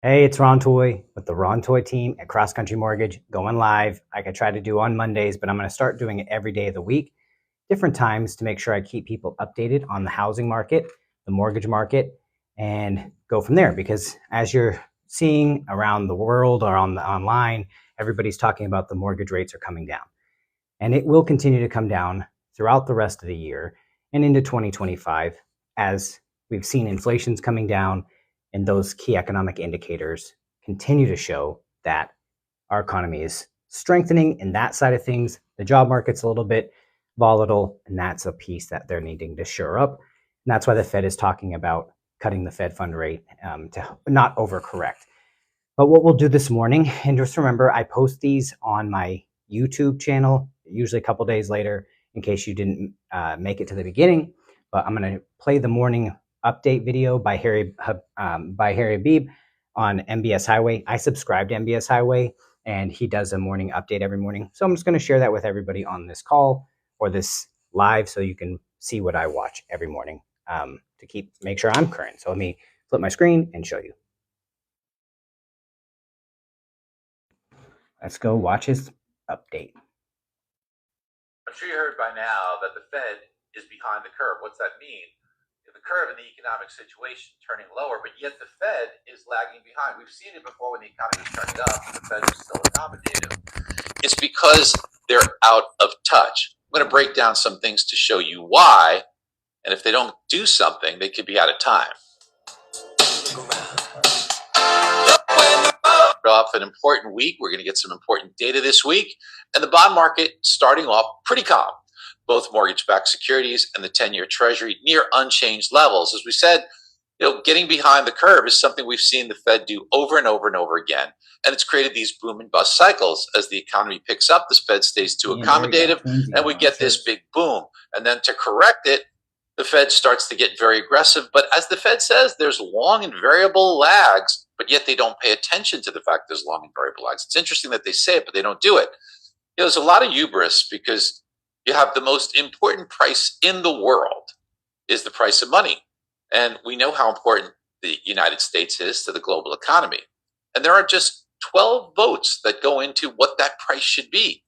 Hey, it's Ron Toy with the Ron Toy team at Cross Country Mortgage, going live like I try to do on Mondays, but I'm going to start doing it every day of the week, different times to make sure I keep people updated on the housing market, the mortgage market, and go from there. Because as you're seeing around the world or on the online, everybody's talking about the mortgage rates are coming down. And it will continue to come down throughout the rest of the year and into 2025 as we've seen inflation's coming down and those key economic indicators continue to show that our economy is strengthening in that side of things. The job market's a little bit volatile, and that's a piece that they're needing to shore up. And that's why the Fed is talking about cutting the Fed fund rate to not overcorrect. But what we'll do this morning, and just remember, I post these on my YouTube channel, usually a couple days later, in case you didn't make it to the beginning. But I'm going to play the morning update video by Harry Habib on MBS Highway. I subscribe to MBS Highway, and he does a morning update every morning. So I'm just going to share that with everybody on this call or this live, so you can see what I watch every morning to make sure I'm current. So let me flip my screen and show you. Let's go watch his update. I'm sure you heard by now that the Fed is behind the curve. What's that mean? The curve in the economic situation turning lower, but yet the Fed is lagging behind. We've seen it before when the economy is turning up and the Fed is still accommodative. It's because they're out of touch. I'm going to break down some things to show you why, and if they don't do something, they could be out of time. Off an important week. We're going to get some important data this week, and the bond market starting off pretty calm. Both mortgage-backed securities and the 10-year Treasury near unchanged levels. As we said, getting behind the curve is something we've seen the Fed do over and over and over again, and it's created these boom and bust cycles. As the economy picks up, the Fed stays too accommodative, and we get this big boom. And then to correct it, the Fed starts to get very aggressive. But as the Fed says, there's long and variable lags, but yet they don't pay attention to the fact there's long and variable lags. It's interesting that they say it, but they don't do it. There's a lot of hubris because you have the most important price in the world is the price of money. And we know how important the United States is to the global economy. And there are just 12 votes that go into what that price should be.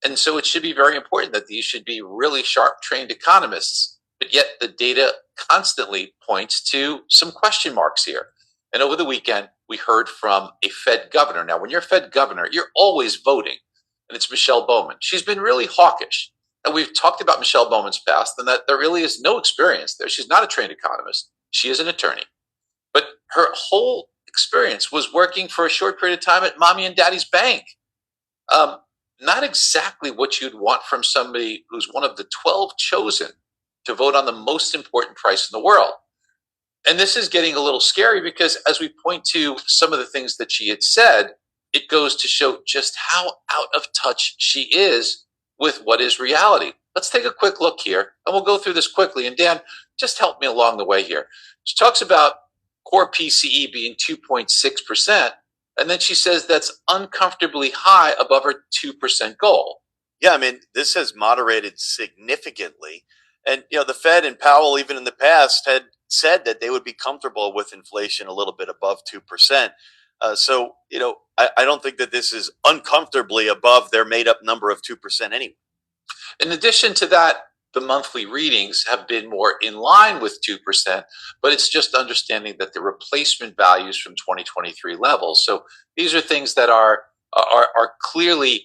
And so it should be very important that these should be really sharp trained economists. But yet the data constantly points to some question marks here. And over the weekend, we heard from a Fed governor. Now, when you're a Fed governor, you're always voting. And it's Michelle Bowman. She's been really hawkish. And we've talked about Michelle Bowman's past and that there really is no experience there. She's not a trained economist. She is an attorney. But her whole experience was working for a short period of time at mommy and daddy's bank. Not exactly what you'd want from somebody who's one of the 12 chosen to vote on the most important price in the world. And this is getting a little scary because as we point to some of the things that she had said, it goes to show just how out of touch she is with what is reality. Let's take a quick look here, and we'll go through this quickly. And Dan, just help me along the way here. She talks about core PCE being 2.6%, and then she says that's uncomfortably high above her 2% goal. Yeah, I mean, this has moderated significantly. And, the Fed and Powell, even in the past, had said that they would be comfortable with inflation a little bit above 2%. So, I don't think that this is uncomfortably above their made up number of 2% anyway. In addition to that, the monthly readings have been more in line with 2%, but it's just understanding that the replacement values from 2023 levels. So these are things that are clearly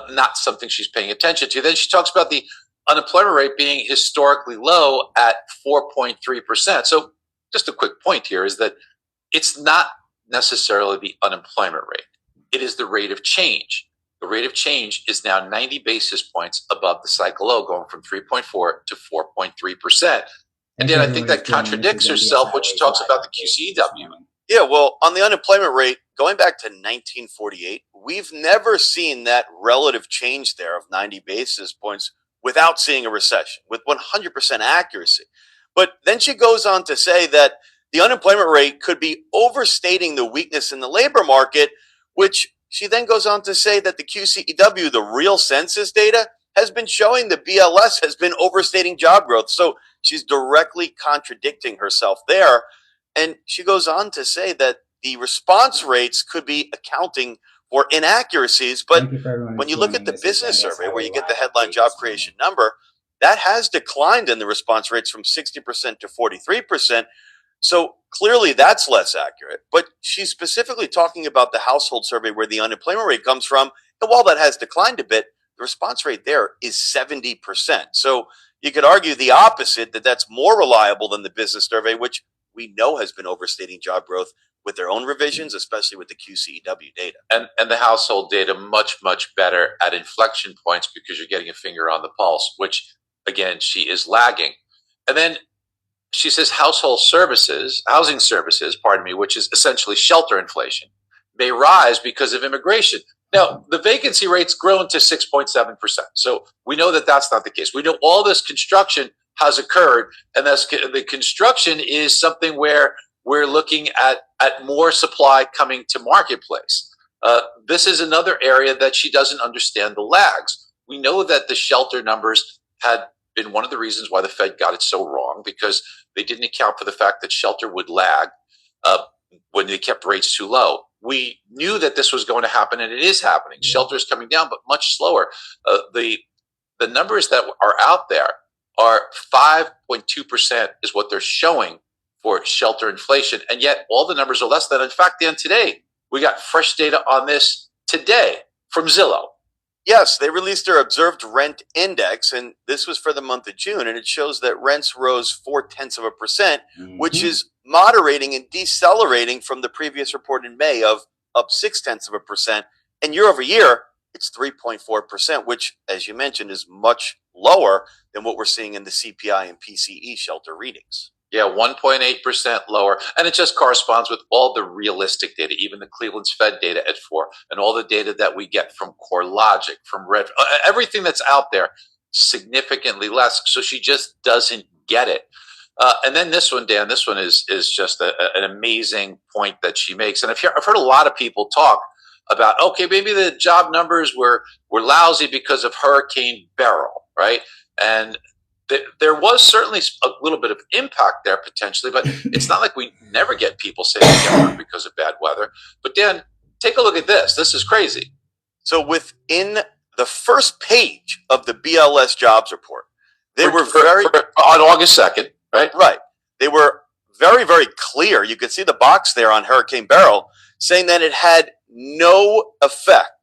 not something she's paying attention to. Then she talks about the unemployment rate being historically low at 4.3%. So just a quick point here is that it's not necessarily the unemployment rate. It is the rate of change. The rate of change is now 90 basis points above the cycle low, going from 3.4 to 4.3%. And then I think that contradicts herself when she talks about the QCEW. Yeah, well, on the unemployment rate, going back to 1948, we've never seen that relative change there of 90 basis points without seeing a recession, with 100% accuracy. But then she goes on to say that the unemployment rate could be overstating the weakness in the labor market, which she then goes on to say that the QCEW, the real census data, has been showing the BLS has been overstating job growth. So she's directly contradicting herself there. And she goes on to say that the response rates could be accounting for inaccuracies. But Thank you for everyone when who's you look at joining. the This is business NS survey, where you Highway get the Live headline update job this creation morning. number, that has declined in the response rates from 60% to 43%. So clearly that's less accurate. But she's specifically talking about the household survey where the unemployment rate comes from. And while that has declined a bit, the response rate there is 70%. So you could argue the opposite, that that's more reliable than the business survey, which we know has been overstating job growth with their own revisions, especially with the QCEW data. And the household data much, much better at inflection points because you're getting a finger on the pulse, which, again, she is lagging. And then she says housing services, which is essentially shelter inflation, may rise because of immigration. Now, the vacancy rate's grown to 6.7%. So we know that that's not the case. We know all this construction has occurred, and the construction is something where we're looking at more supply coming to marketplace. This is another area that she doesn't understand the lags. We know that the shelter numbers had been one of the reasons why the Fed got it so wrong, because they didn't account for the fact that shelter would lag when they kept rates too low. We knew that this was going to happen, and it is happening. Shelter is coming down, but much slower. The numbers that are out there are 5.2% is what they're showing for shelter inflation, and yet all the numbers are less than. In fact, Dan, today we got fresh data on this today from Zillow. Yes, they released their observed rent index, and this was for the month of June, and it shows that rents rose 0.4%, which is moderating and decelerating from the previous report in May of up 0.6%. And year over year, it's 3.4%, which, as you mentioned, is much lower than what we're seeing in the CPI and PCE shelter readings. Yeah, 1.8% lower. And it just corresponds with all the realistic data, even the Cleveland's Fed data at 4, and all the data that we get from CoreLogic, from Red, everything that's out there, significantly less. So she just doesn't get it. And then this one, Dan, this one is just an amazing point that she makes. And I've heard a lot of people talk about, okay, maybe the job numbers were lousy because of Hurricane Beryl, right? And there was certainly a little bit of impact there potentially, but it's not like we never get people saying they get hurt because of bad weather. But Dan, take a look at this. This is crazy. So within the first page of the BLS jobs report, they were on August 2nd, right? Right. They were very, very clear. You could see the box there on Hurricane Beryl saying that it had no effect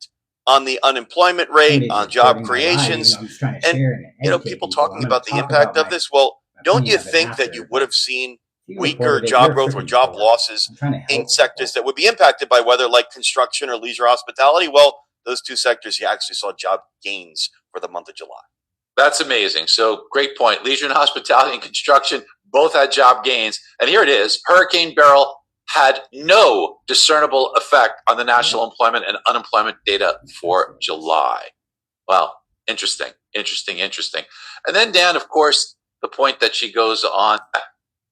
on the unemployment rate, on job creations, and people talking about the impact of this. Well, don't you think that you would have seen weaker job growth or job losses in sectors that would be impacted by weather, like construction or leisure hospitality? Well, those two sectors, you actually saw job gains for the month of July. That's amazing. So great point. Leisure and hospitality and construction both had job gains. And here it is. Hurricane Beryl had no discernible effect on the national employment and unemployment data for July. Well, interesting. And then, Dan, of course, the point that she goes on.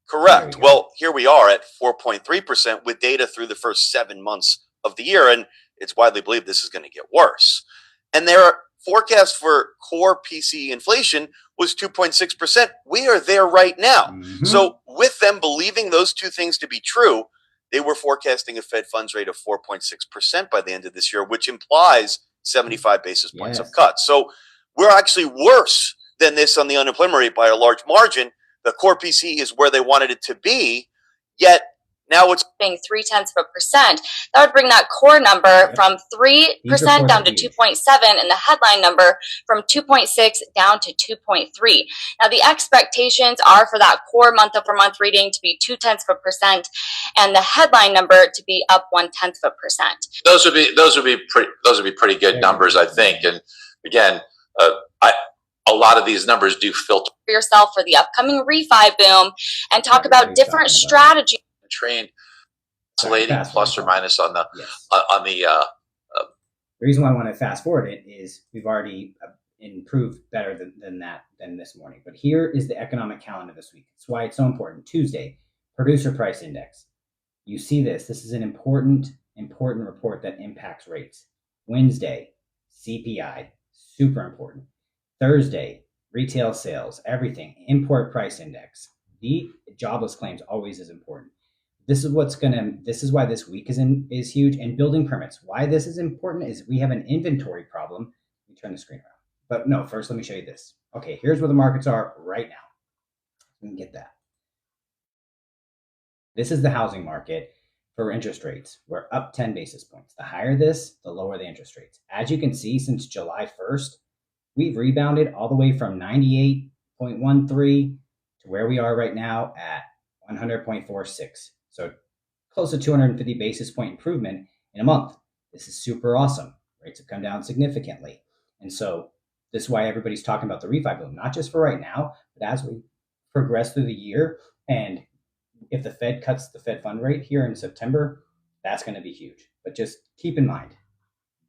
Correct. Well, here we are at 4.3% with data through the first 7 months of the year, and it's widely believed this is going to get worse. And their forecast for core PCE inflation was 2.6%. We are there right now. So with them believing those two things to be true, they were forecasting a Fed funds rate of 4.6% by the end of this year, which implies 75 basis points of cuts. So we're actually worse than this on the unemployment rate by a large margin. The core PCE is where they wanted it to be, yet now it's being 0.3%. That would bring that core number from 3% down to 2.7, and the headline number from 2.6 down to 2.3. Now, the expectations are for that core month-over-month reading to be 0.2%, and the headline number to be up 0.1%. Those would be pretty good numbers, I think. And again, a lot of these numbers do filter for yourself for the upcoming refi boom, and talk about different strategies. Trained oscillating plus or minus on the the reason why I want to fast forward it is we've already improved better than this morning. But here is the economic calendar this week. That's why it's so important. Tuesday, producer price index. You see this. This is an important report that impacts rates. Wednesday, CPI, super important. Thursday, retail sales, everything. Import price index. The jobless claims always is important. this is why this week is huge. And building permits. Why this is important is we have an inventory problem. Let me turn the screen around. But no, first let me show you this. Okay, here's where the markets are right now. We can get that. This is the housing market for interest rates. We're up 10 basis points. The higher this, the lower the interest rates. As you can see, since July 1st, we've rebounded all the way from 98.13 to where we are right now at 100.46. So close to 250 basis point improvement in a month. This is super awesome. Rates have come down significantly. And so this is why everybody's talking about the refi boom, not just for right now, but as we progress through the year. And if the Fed cuts the Fed fund rate here in September, that's going to be huge. But just keep in mind,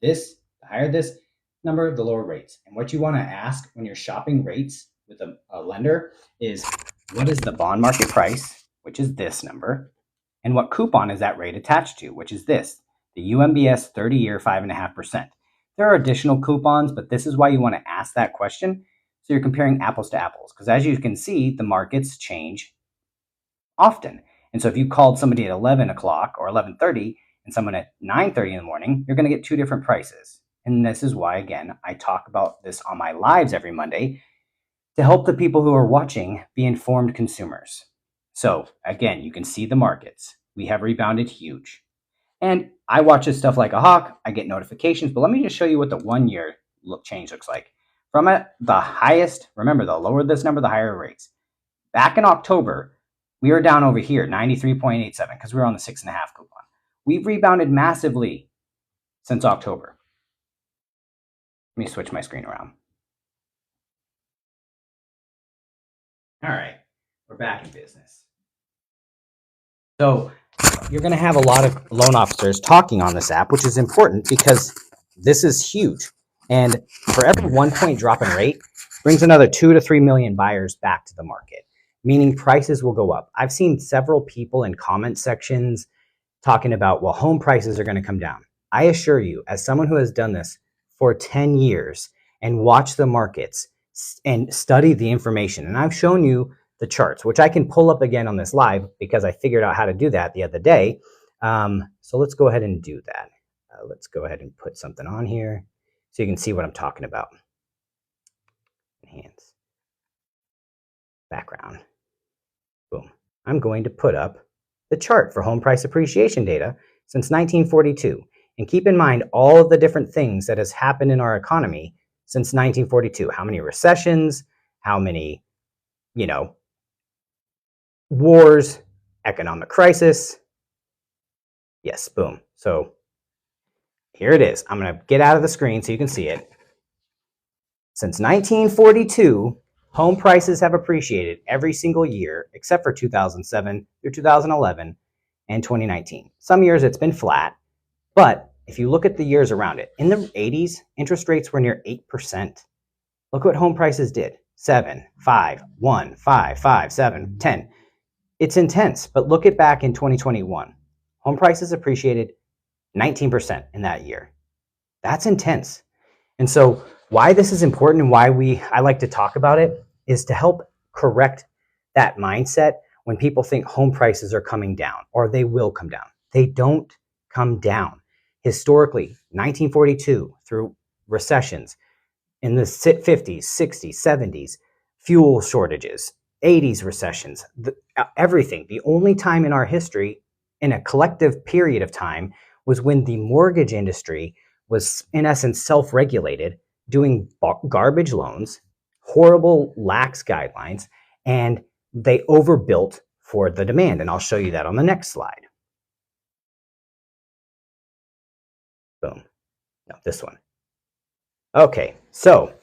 the higher this number, the lower rates. And what you want to ask when you're shopping rates with a lender is, what is the bond market price, which is this number, and what coupon is that rate attached to, which is this, the UMBS 30-year 5.5%. There are additional coupons, but this is why you want to ask that question. So you're comparing apples to apples, because as you can see, the markets change often. And so if you called somebody at 11 o'clock or 11:30 and someone at 9:30 in the morning, you're going to get two different prices. And this is why, again, I talk about this on my lives every Monday to help the people who are watching be informed consumers. So again, you can see the markets. We have rebounded huge. And I watch this stuff like a hawk. I get notifications, but let me just show you what the 1 year change looks like. From the highest, remember, the lower this number, the higher rates. Back in October, we were down over here, 93.87, because we were on the 6.5 coupon. We've rebounded massively since October. Let me switch my screen around. All right, we're back in business. So you're going to have a lot of loan officers talking on this app, which is important because this is huge. And for every 1 point drop in rate, brings another 2 to 3 million buyers back to the market, meaning prices will go up. I've seen several people in comment sections talking about, well, home prices are going to come down. I assure you, as someone who has done this for 10 years and watched the markets and studied the information, and I've shown you the charts, which I can pull up again on this live because I figured out how to do that the other day. So let's go ahead and do that. Let's go ahead and put something on here so you can see what I'm talking about. Enhance. Background. Boom. I'm going to put up the chart for home price appreciation data since 1942. And keep in mind all of the different things that has happened in our economy since 1942. How many recessions, how many, wars, economic crisis. Yes, boom. So here it is. I'm going to get out of the screen so you can see it. Since 1942, home prices have appreciated every single year except for 2007 through 2011 and 2019. Some years it's been flat, but if you look at the years around it, in the 80s, interest rates were near 8%. Look what home prices did. 7, 5, 1, 5, 5, 7, 10. It's intense, but look at back in 2021. Home prices appreciated 19% in that year. That's intense. And so why this is important and why I like to talk about it is to help correct that mindset when people think home prices are coming down or they will come down. They don't come down. Historically, 1942 through recessions in the 50s, 60s, 70s, fuel shortages, 80s recessions, everything. The only time in our history, in a collective period of time, was when the mortgage industry was, in essence, self-regulated, doing garbage loans, horrible, lax guidelines, and they overbuilt for the demand. And I'll show you that on the next slide. Boom. No, this one. Okay, so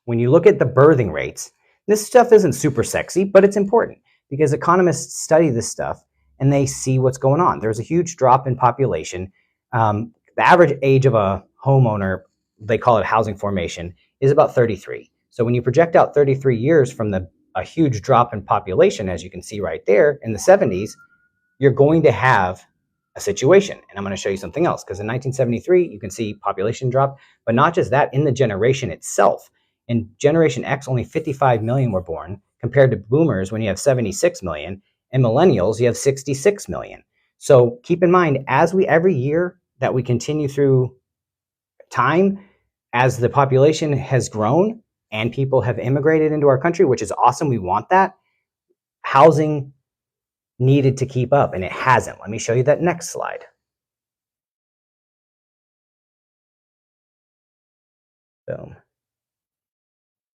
when you look at the birthing rates, this stuff isn't super sexy, but it's important because economists study this stuff and they see what's going on. There's a huge drop in population. The average age of a homeowner, they call it housing formation, is about 33. So when you project out 33 years from a huge drop in population, as you can see right there in the 70s, you're going to have a situation. And I'm going to show you something else because in 1973, you can see population drop, but not just that, in the generation itself. In Generation X, only 55 million were born compared to boomers when you have 76 million, and millennials, you have 66 million. So keep in mind, every year that we continue through time, as the population has grown and people have immigrated into our country, which is awesome, we want that, housing needed to keep up, and it hasn't. Let me show you that next slide. Boom.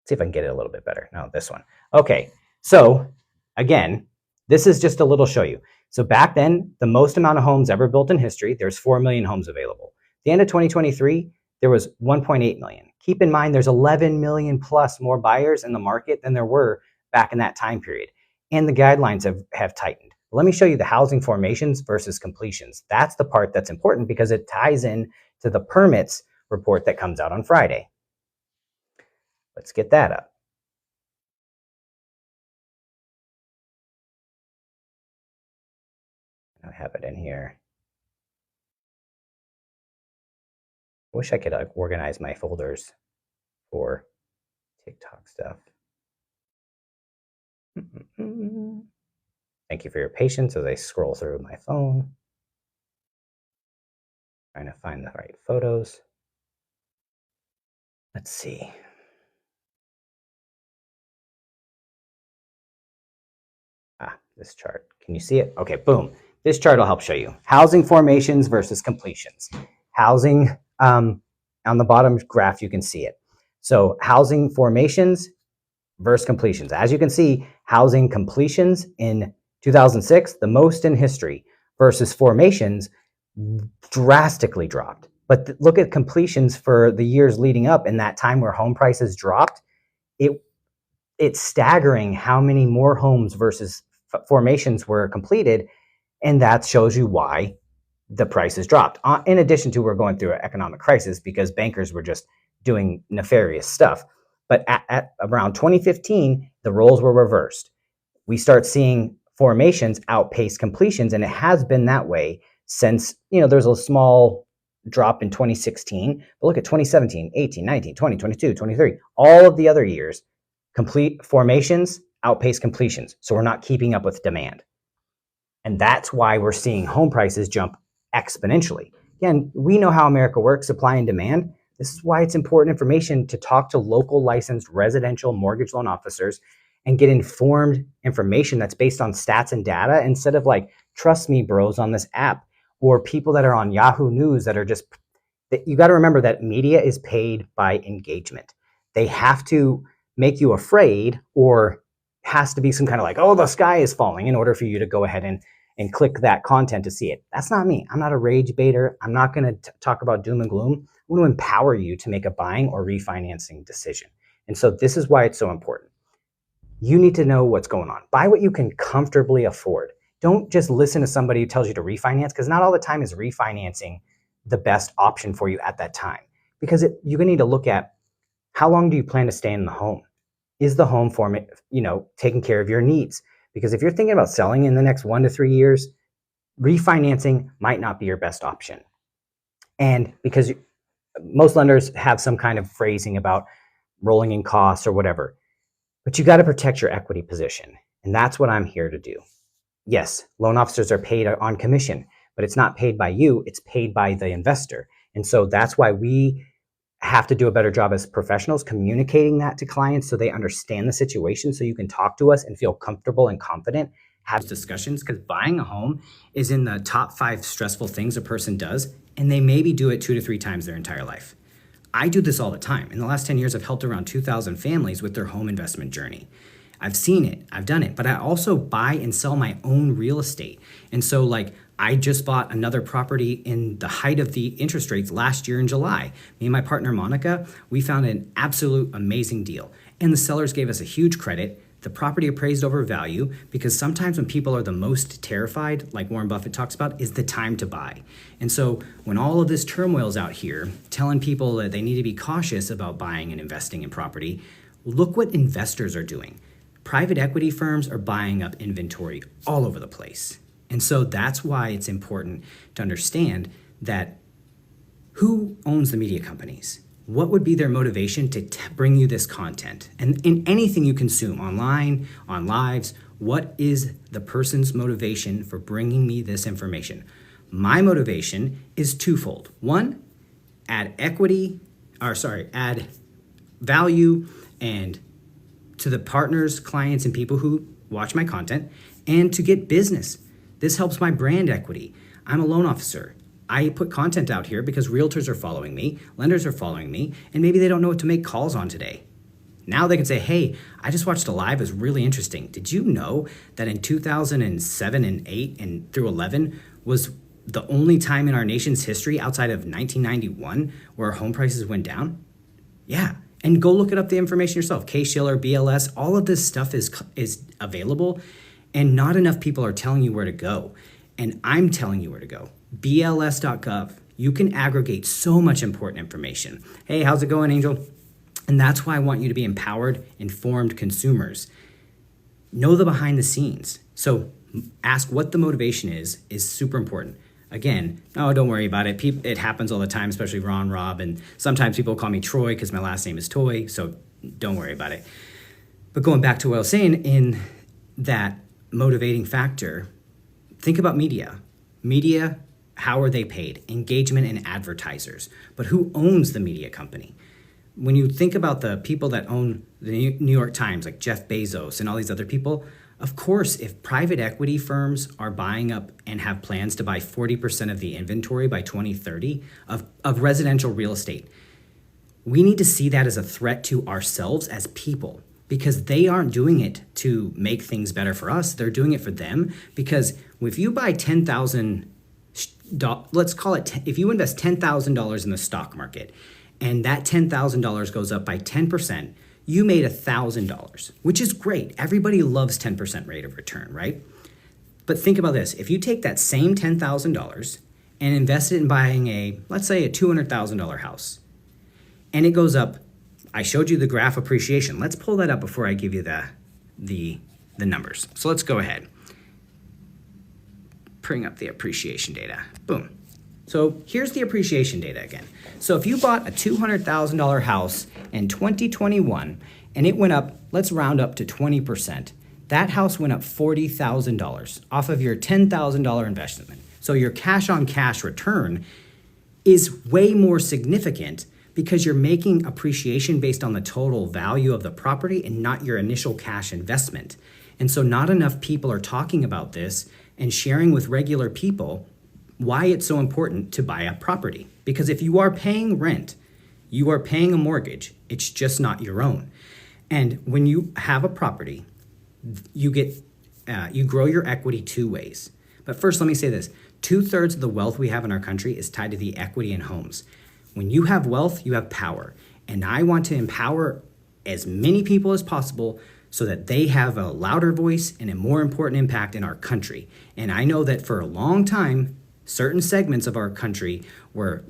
See if I can get it a little bit better. No, this one. Okay, so again, this is just a little show you. So back then, the most amount of homes ever built in history, there's 4 million homes available. At the end of 2023, there was 1.8 million. Keep in mind, there's 11 million plus more buyers in the market than there were back in that time period. And the guidelines have tightened. Let me show you the housing formations versus completions. That's the part that's important because it ties in to the permits report that comes out on Friday. Let's get that up. I have it in here. I wish I could organize my folders for TikTok stuff. Thank you for your patience as I scroll through my phone. Trying to find the right photos. Let's see. This chart. Can you see it? Okay, boom. This chart will help show you. Housing formations versus completions. Housing, on the bottom graph, you can see it. So housing formations versus completions. As you can see, housing completions in 2006, the most in history, versus formations drastically dropped. But look at completions for the years leading up in that time where home prices dropped. It's staggering how many more homes versus formations were completed, and that shows you why the prices dropped. In addition to, we're going through an economic crisis because bankers were just doing nefarious stuff. But at around 2015, the roles were reversed. We start seeing formations outpace completions, and it has been that way since, there's a small drop in 2016, but look at 2017, 18, 19, 20, 22, 23, all of the other years, complete formations outpace completions. So we're not keeping up with demand. And that's why we're seeing home prices jump exponentially. Again, we know how America works, supply and demand. This is why it's important information to talk to local licensed residential mortgage loan officers and get informed information that's based on stats and data instead of trust me bros on this app or people that are on Yahoo News that are just, you got to remember that media is paid by engagement. They have to make you afraid, or has to be some kind of oh, the sky is falling, in order for you to go ahead and click that content to see it. That's not me. I'm not a rage baiter. I'm not going to talk about doom and gloom. I want to empower you to make a buying or refinancing decision. And so this is why it's so important. You need to know what's going on. Buy what you can comfortably afford. Don't just listen to somebody who tells you to refinance, because not all the time is refinancing the best option for you at that time. Because you're going to need to look at, how long do you plan to stay in the home? Is the home taking care of your needs? Because if you're thinking about selling in the next 1 to 3 years, refinancing might not be your best option. And because most lenders have some kind of phrasing about rolling in costs or whatever, but you got to protect your equity position. And that's what I'm here to do. Yes, loan officers are paid on commission, but it's not paid by you, it's paid by the investor. And so that's why we have to do a better job as professionals communicating that to clients so they understand the situation, so you can talk to us and feel comfortable and confident, have discussions, because buying a home is in the top 5 stressful things a person does, and they maybe do it 2 to 3 times their entire life. I do this all the time. In the last 10 years, I've helped around 2,000 families with their home investment journey. I've seen it, I've done it, but I also buy and sell my own real estate. And so I just bought another property in the height of the interest rates last year in July. Me and my partner, Monica, we found an absolute amazing deal. And the sellers gave us a huge credit. The property appraised over value, because sometimes when people are the most terrified, like Warren Buffett talks about, is the time to buy. And so when all of this turmoil is out here, telling people that they need to be cautious about buying and investing in property, look what investors are doing. Private equity firms are buying up inventory all over the place. And so that's why it's important to understand that who owns the media companies? What would be their motivation to bring you this content? And in anything you consume, online, on lives, What is the person's motivation for bringing me this information? My motivation is twofold. One, add value and to the partners, clients, and people who watch my content, and to get business. This helps my brand equity. I'm a loan officer. I put content out here because realtors are following me, lenders are following me, and maybe they don't know what to make calls on today. Now they can say, hey, I just watched a live, it was really interesting. Did you know that in 2007 and 8 and through 11 was the only time in our nation's history outside of 1991 where home prices went down? Yeah, and go look it up the information yourself. Case-Shiller, BLS, all of this stuff is available, and not enough people are telling you where to go. And I'm telling you where to go. BLS.gov. You can aggregate so much important information. Hey, how's it going, Angel? And that's why I want you to be empowered, informed consumers. Know the behind the scenes. So ask what the motivation is super important. Again, no, don't worry about it. It happens all the time, especially Ron, Rob, and sometimes people call me Troy because my last name is Toy, so don't worry about it. But going back to what I was saying, in that motivating factor, think about media. Media, how are they paid? Engagement and advertisers. But who owns the media company? When you think about the people that own the New York Times, like Jeff Bezos and all these other people, of course, if private equity firms are buying up and have plans to buy 40% of the inventory by 2030 of residential real estate, we need to see that as a threat to ourselves as people, because they aren't doing it to make things better for us. They're doing it for them, because if you buy let's call it, if you invest $10,000 in the stock market and that $10,000 goes up by 10%, you made $1,000, which is great. Everybody loves 10% rate of return, right? But think about this. If you take that same $10,000 and invest it in buying let's say a $200,000 house, and it goes up, I showed you the graph appreciation. Let's pull that up before I give you the numbers. So let's go ahead. Bring up the appreciation data. Boom. So here's the appreciation data again. So if you bought a $200,000 house in 2021 and it went up, let's round up to 20%, that house went up $40,000 off of your $10,000 investment. So your cash on cash return is way more significant because you're making appreciation based on the total value of the property and not your initial cash investment. And so not enough people are talking about this and sharing with regular people why it's so important to buy a property. Because if you are paying rent, you are paying a mortgage, it's just not your own. And when you have a property, you grow your equity two ways. But first, let me say this. 2/3 of the wealth we have in our country is tied to the equity in homes. When you have wealth, you have power. And I want to empower as many people as possible so that they have a louder voice and a more important impact in our country. And I know that for a long time, certain segments of our country were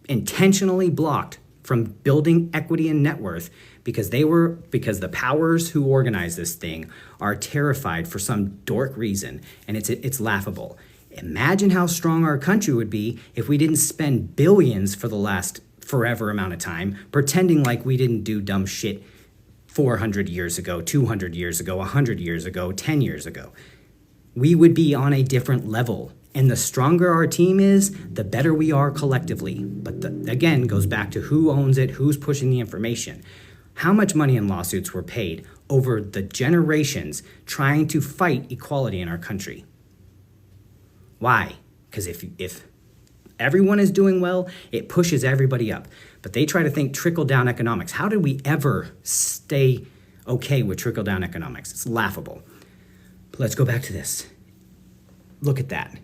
intentionally blocked from building equity and net worth because the powers who organize this thing are terrified for some dork reason, and it's laughable. Imagine how strong our country would be if we didn't spend billions for the last forever amount of time pretending like we didn't do dumb shit 400 years ago, 200 years ago, 100 years ago, 10 years ago. We would be on a different level. And the stronger our team is, the better we are collectively. But again, goes back to who owns it, who's pushing the information. How much money in lawsuits were paid over the generations trying to fight equality in our country? Why? Because if everyone is doing well, it pushes everybody up. But they try to think trickle-down economics. How did we ever stay okay with trickle-down economics? It's laughable. But let's go back to this. Look at that.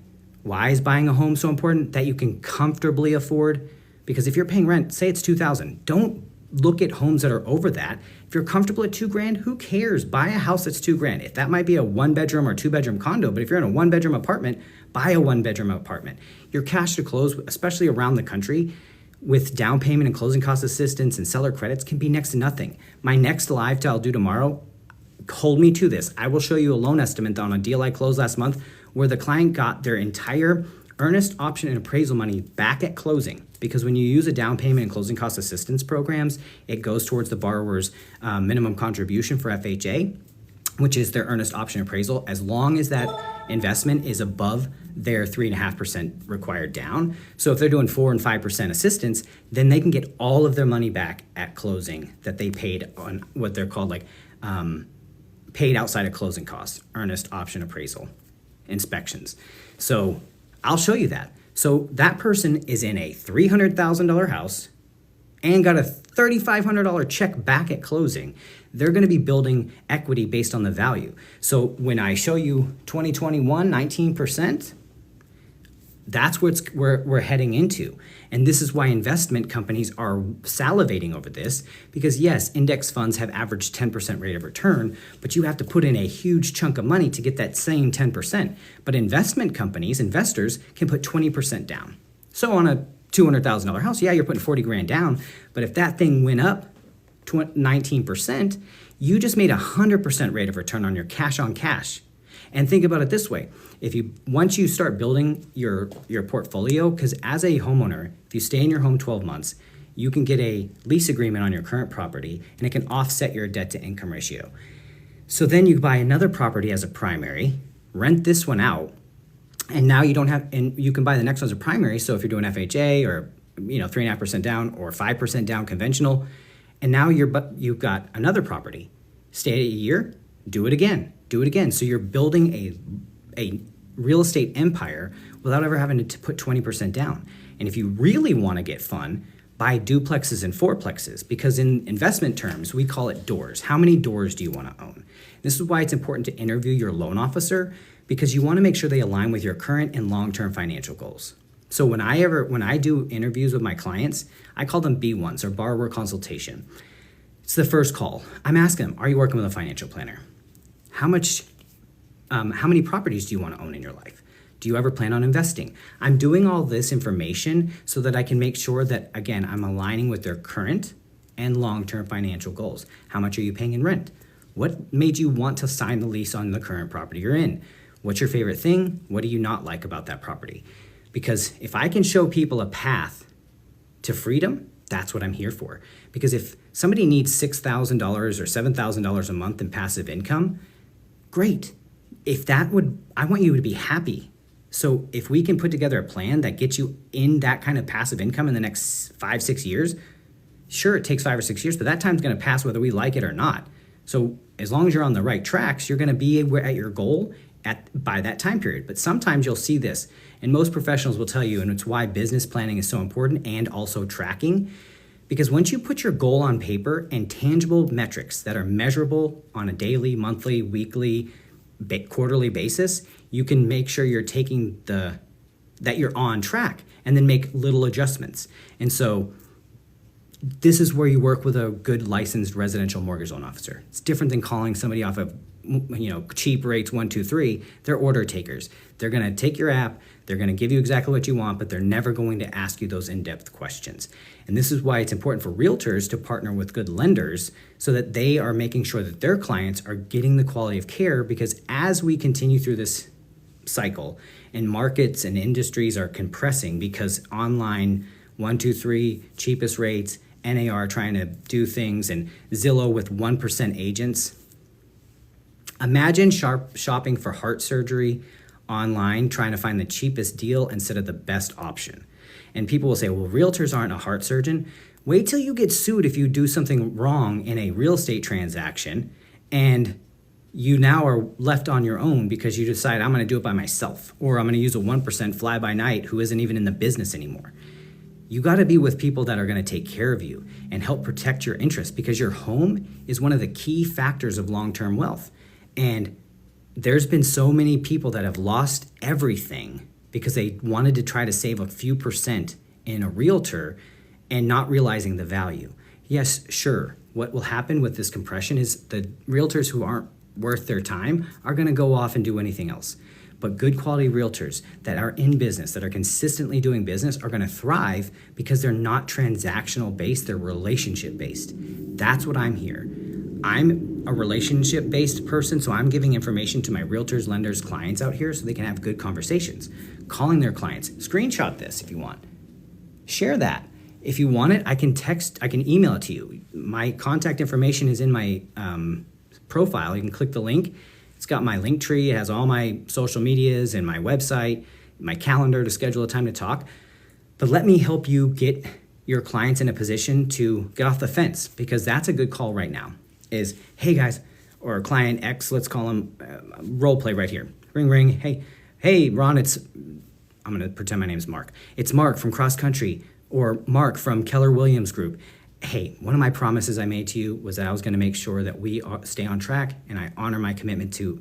Why is buying a home so important? That you can comfortably afford? Because if you're paying rent, say it's $2,000, don't look at homes that are over that. If you're comfortable at $2,000, who cares? Buy a house that's $2,000. If that might be a 1-bedroom or 2-bedroom condo, but if you're in a 1-bedroom apartment, buy a 1-bedroom apartment. Your cash to close, especially around the country, with down payment and closing cost assistance and seller credits, can be next to nothing. My next live I'll do tomorrow, hold me to this. I will show you a loan estimate on a deal I closed last month where the client got their entire earnest, option, and appraisal money back at closing. Because when you use a down payment and closing cost assistance programs, it goes towards the borrower's minimum contribution for FHA. which is their earnest option appraisal, as long as that investment is above their 3.5% required down. So if they're doing 4 and 5% assistance, then they can get all of their money back at closing that they paid on what they're called paid outside of closing costs, earnest option appraisal inspections. So I'll show you that. So that person is in a $300,000 house and got a $3,500 check back at closing. They're going to be building equity based on the value. So when I show you 2021, 19%, that's where we're heading into. And this is why investment companies are salivating over this, because yes, index funds have averaged 10% rate of return, but you have to put in a huge chunk of money to get that same 10%. But investment companies, investors, can put 20% down. So on a $200,000 house, yeah, you're putting 40 grand down, but if that thing went up 19%, you just made 100% rate of return on your cash on cash. And think about it this way. Once you start building your portfolio, because as a homeowner, if you stay in your home 12 months, you can get a lease agreement on your current property and it can offset your debt to income ratio. So then you buy another property as a primary, rent this one out, and now you can buy the next one as a primary. So if you're doing FHA or 3.5% down or 5% down conventional, and now you've got another property. Stay a year, do it again. So you're building a real estate empire without ever having to put 20% down. And if you really want to get fun, buy duplexes and fourplexes, because in investment terms, we call it doors. How many doors do you want to own? This is why it's important to interview your loan officer, because you want to make sure they align with your current and long-term financial goals. So when I do interviews with my clients, I call them B1s, or borrower consultation. It's the first call. I'm asking them, are you working with a financial planner? How many properties do you want to own in your life? Do you ever plan on investing? I'm doing all this information so that I can make sure that, again, I'm aligning with their current and long-term financial goals. How much are you paying in rent? What made you want to sign the lease on the current property you're in? What's your favorite thing? What do you not like about that property? Because if I can show people a path to freedom, that's what I'm here for. Because if somebody needs $6,000 or $7,000 a month in passive income, great. I want you to be happy. So if we can put together a plan that gets you in that kind of passive income in the next 5-6 years, sure, it takes 5 or 6 years, but that time's going to pass whether we like it or not. So as long as you're on the right tracks, you're going to be at your goal by that time period. But sometimes you'll see this, and most professionals will tell you, and it's why business planning is so important, and also tracking. Because once you put your goal on paper and tangible metrics that are measurable on a daily, monthly, weekly, quarterly basis, you can make sure you're that you're on track, and then make little adjustments. And so this is where you work with a good licensed residential mortgage loan officer. It's different than calling somebody off of cheap rates 1, 2, 3. They're order takers. They're going to take your app. They're going to give you exactly what you want, but they're never going to ask you those in-depth questions. And this is why it's important for realtors to partner with good lenders so that they are making sure that their clients are getting the quality of care, because as we continue through this cycle and markets and industries are compressing because online 1, 2, 3 cheapest rates, NAR trying to do things, and Zillow with 1% agents. Imagine shopping for heart surgery online, trying to find the cheapest deal instead of the best option. And people will say, well, realtors aren't a heart surgeon. Wait till you get sued if you do something wrong in a real estate transaction, and you now are left on your own because you decide, I'm going to do it by myself, or I'm going to use a 1% fly-by-night who isn't even in the business anymore. You got to be with people that are going to take care of you and help protect your interests, because your home is one of the key factors of long-term wealth. And there's been so many people that have lost everything because they wanted to try to save a few percent in a realtor and not realizing the value. Yes, sure. What will happen with this compression is the realtors who aren't worth their time are going to go off and do anything else. But good quality realtors that are in business, that are consistently doing business, are going to thrive because they're not transactional based, they're relationship based. That's what I'm here. I'm a relationship based person, so I'm giving information to my realtors, lenders, clients out here so they can have good conversations. Calling their clients. Screenshot this if you want. Share that. If you want it, I can email it to you. My contact information is in my profile, you can click the link. It's got my link tree. It has all my social medias and my website, my calendar to schedule a time to talk. But let me help you get your clients in a position to get off the fence, because that's a good call right now is, hey guys, or client X, let's call him role play right here. Ring, ring. Hey, Ron, I'm going to pretend my name is Mark. It's Mark from Cross Country, or Mark from Keller Williams Group. Hey, one of my promises I made to you was that I was going to make sure that we stay on track, and I honor my commitment to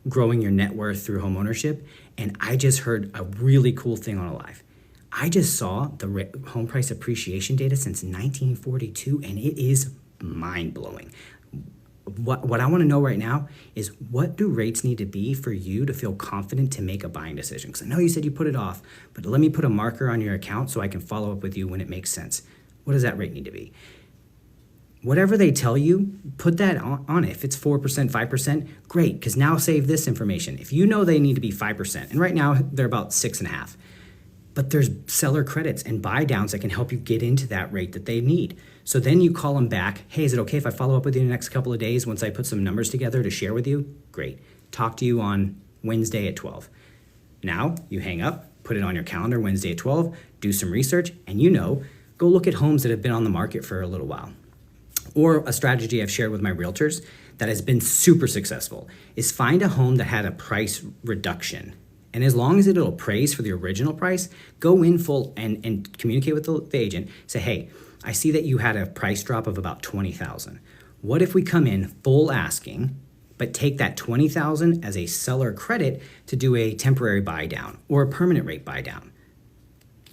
growing your net worth through home ownership. And I just heard a really cool thing on a live. I just saw the home price appreciation data since 1942, and it is mind-blowing. What I want to know right now is, what do rates need to be for you to feel confident to make a buying decision? Because I know you said you put it off, but let me put a marker on your account so I can follow up with you when it makes sense. What does that rate need to be? Whatever they tell you, put that on it. If it's 4%, 5%, great, because now save this information. If you know they need to be 5%, and right now they're about 6.5%, but there's seller credits and buy downs that can help you get into that rate that they need. So then you call them back. Hey, is it okay if I follow up with you in the next couple of days once I put some numbers together to share with you? Great. Talk to you on Wednesday at 12. Now you hang up, put it on your calendar, Wednesday at 12, do some research, and go look at homes that have been on the market for a little while. Or a strategy I've shared with my realtors that has been super successful is find a home that had a price reduction. And as long as it'll appraise for the original price, go in full and communicate with the agent. Say, hey, I see that you had a price drop of about $20,000. What if we come in full asking, but take that $20,000 as a seller credit to do a temporary buy down or a permanent rate buy down?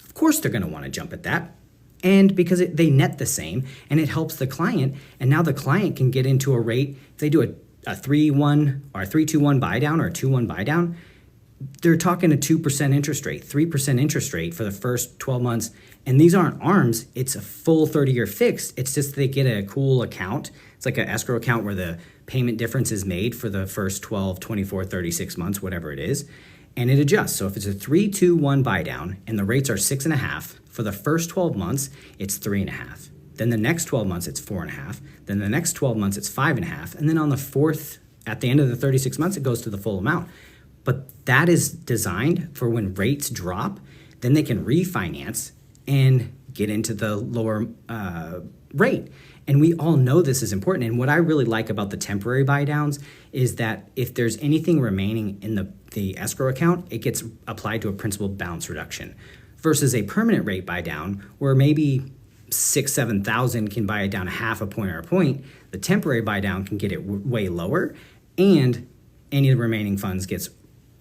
Of course they're going to want to jump at that. And because they net the same, and it helps the client, and now the client can get into a rate. If they do a 3-1 or a 3-2-1 buy down or a 2-1 buy down, they're talking a 2% interest rate, 3% interest rate for the first 12 months. And these aren't ARMs. It's a full 30-year fixed. It's just they get a cool account. It's like an escrow account where the payment difference is made for the first 12, 24, 36 months, whatever it is. And it adjusts. So if it's a 3-2-1 buy down and the rates are 6.5, for the first 12 months, it's 3.5. Then the next 12 months, it's 4.5. Then the next 12 months, it's 5.5. And then on the fourth, at the end of the 36 months, it goes to the full amount. But that is designed for when rates drop, then they can refinance and get into the lower rate. And we all know this is important. And what I really like about the temporary buy downs is that if there's anything remaining in the escrow account, it gets applied to a principal balance reduction, versus a permanent rate buy down where maybe 6,000-7,000 can buy it down a half a point or a point. The temporary buy down can get it way lower, and any of the remaining funds gets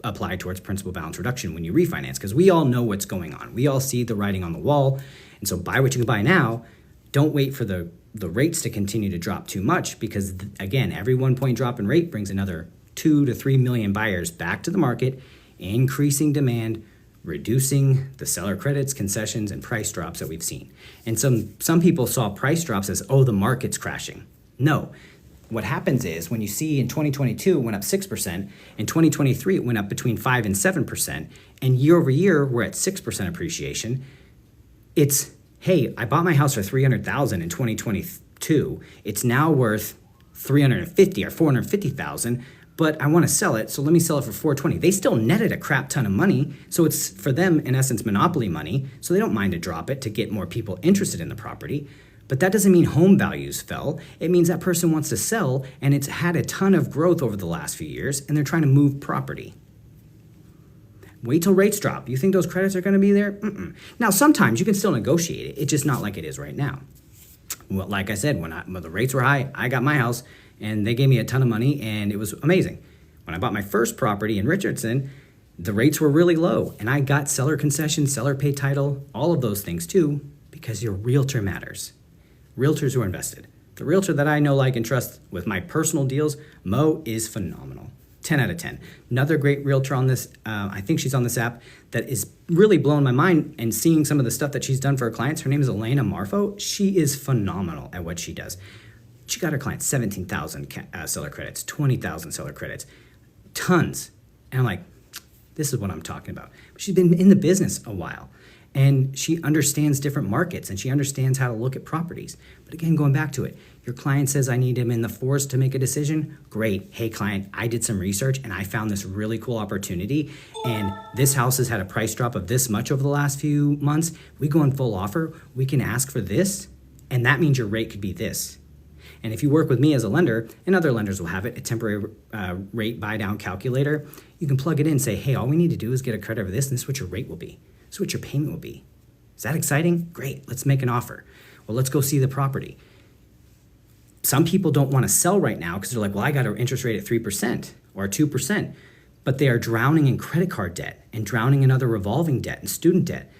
applied towards principal balance reduction when you refinance, because we all know what's going on. We all see the writing on the wall. And so buy what you can buy now. Don't wait for the rates to continue to drop too much, because again, every 1 point drop in rate brings another 2 to 3 million buyers back to the market, increasing demand, reducing the seller credits, concessions, and price drops that we've seen. And some people saw price drops as, oh, the market's crashing. No. What happens is when you see in 2022 it went up 6%, in 2023 it went up between 5 and 7%, and year over year we're at 6% appreciation. It's, hey, I bought my house for $300,000 in 2022. It's now worth $350,000 or $450,000, but I want to sell it, so let me sell it for $420,000. They still netted a crap ton of money, so it's for them in essence monopoly money, so they don't mind to drop it to get more people interested in the property. But that doesn't mean home values fell. It means that person wants to sell, and it's had a ton of growth over the last few years, and they're trying to move property. Wait till rates drop. You think those credits are going to be there? Mm-mm. Now, sometimes you can still negotiate it. It's just not like it is right now. Well, like I said, when the rates were high, I got my house, and they gave me a ton of money, and it was amazing. When I bought my first property in Richardson, the rates were really low, and I got seller concessions, seller pay title, all of those things too, because your realtor matters. Realtors who are invested. The realtor that I know, like, and trust with my personal deals, Mo, is phenomenal. 10 out of 10. Another great realtor on this, I think she's on this app, that is really blowing my mind and seeing some of the stuff that she's done for her clients. Her name is Elena Marfo. She is phenomenal at what she does. She got her clients 17,000 seller credits, 20,000 seller credits, tons. And I'm like, this is what I'm talking about. She's been in the business a while. And she understands different markets and she understands how to look at properties. But again, going back to it, your client says, I need him in the fours to make a decision. Great. Hey, client, I did some research and I found this really cool opportunity. And this house has had a price drop of this much over the last few months. We go in full offer. We can ask for this. And that means your rate could be this. And if you work with me as a lender, and other lenders will have it, a temporary rate buy down calculator, you can plug it in and say, hey, all we need to do is get a credit of this, and this is what your rate will be. This is what your payment will be. Is that exciting? Great, let's make an offer. Well, let's go see the property. Some people don't want to sell right now because they're like, well, I got an interest rate at 3% or 2%, but they are drowning in credit card debt and drowning in other revolving debt and student debt.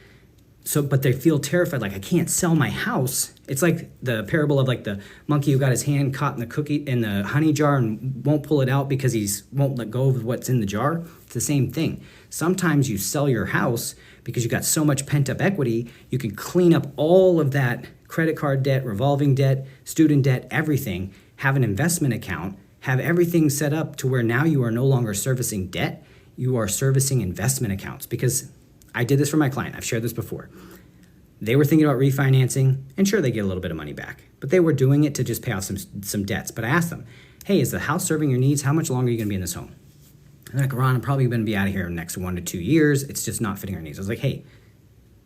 So, but they feel terrified, like I can't sell my house. It's like the parable of like the monkey who got his hand caught in the honey jar and won't pull it out because won't let go of what's in the jar. It's the same thing. Sometimes you sell your house because you got so much pent up equity, you can clean up all of that credit card debt, revolving debt, student debt, everything, have an investment account, have everything set up to where now you are no longer servicing debt, you are servicing investment accounts. Because I did this for my client. I've shared this before. They were thinking about refinancing, and sure, they get a little bit of money back, but they were doing it to just pay off some debts. But I asked them, hey, is the house serving your needs? How much longer are you going to be in this home? And they're like, Ron, I'm probably going to be out of here in the next 1 to 2 years. It's just not fitting our needs. I was like, hey,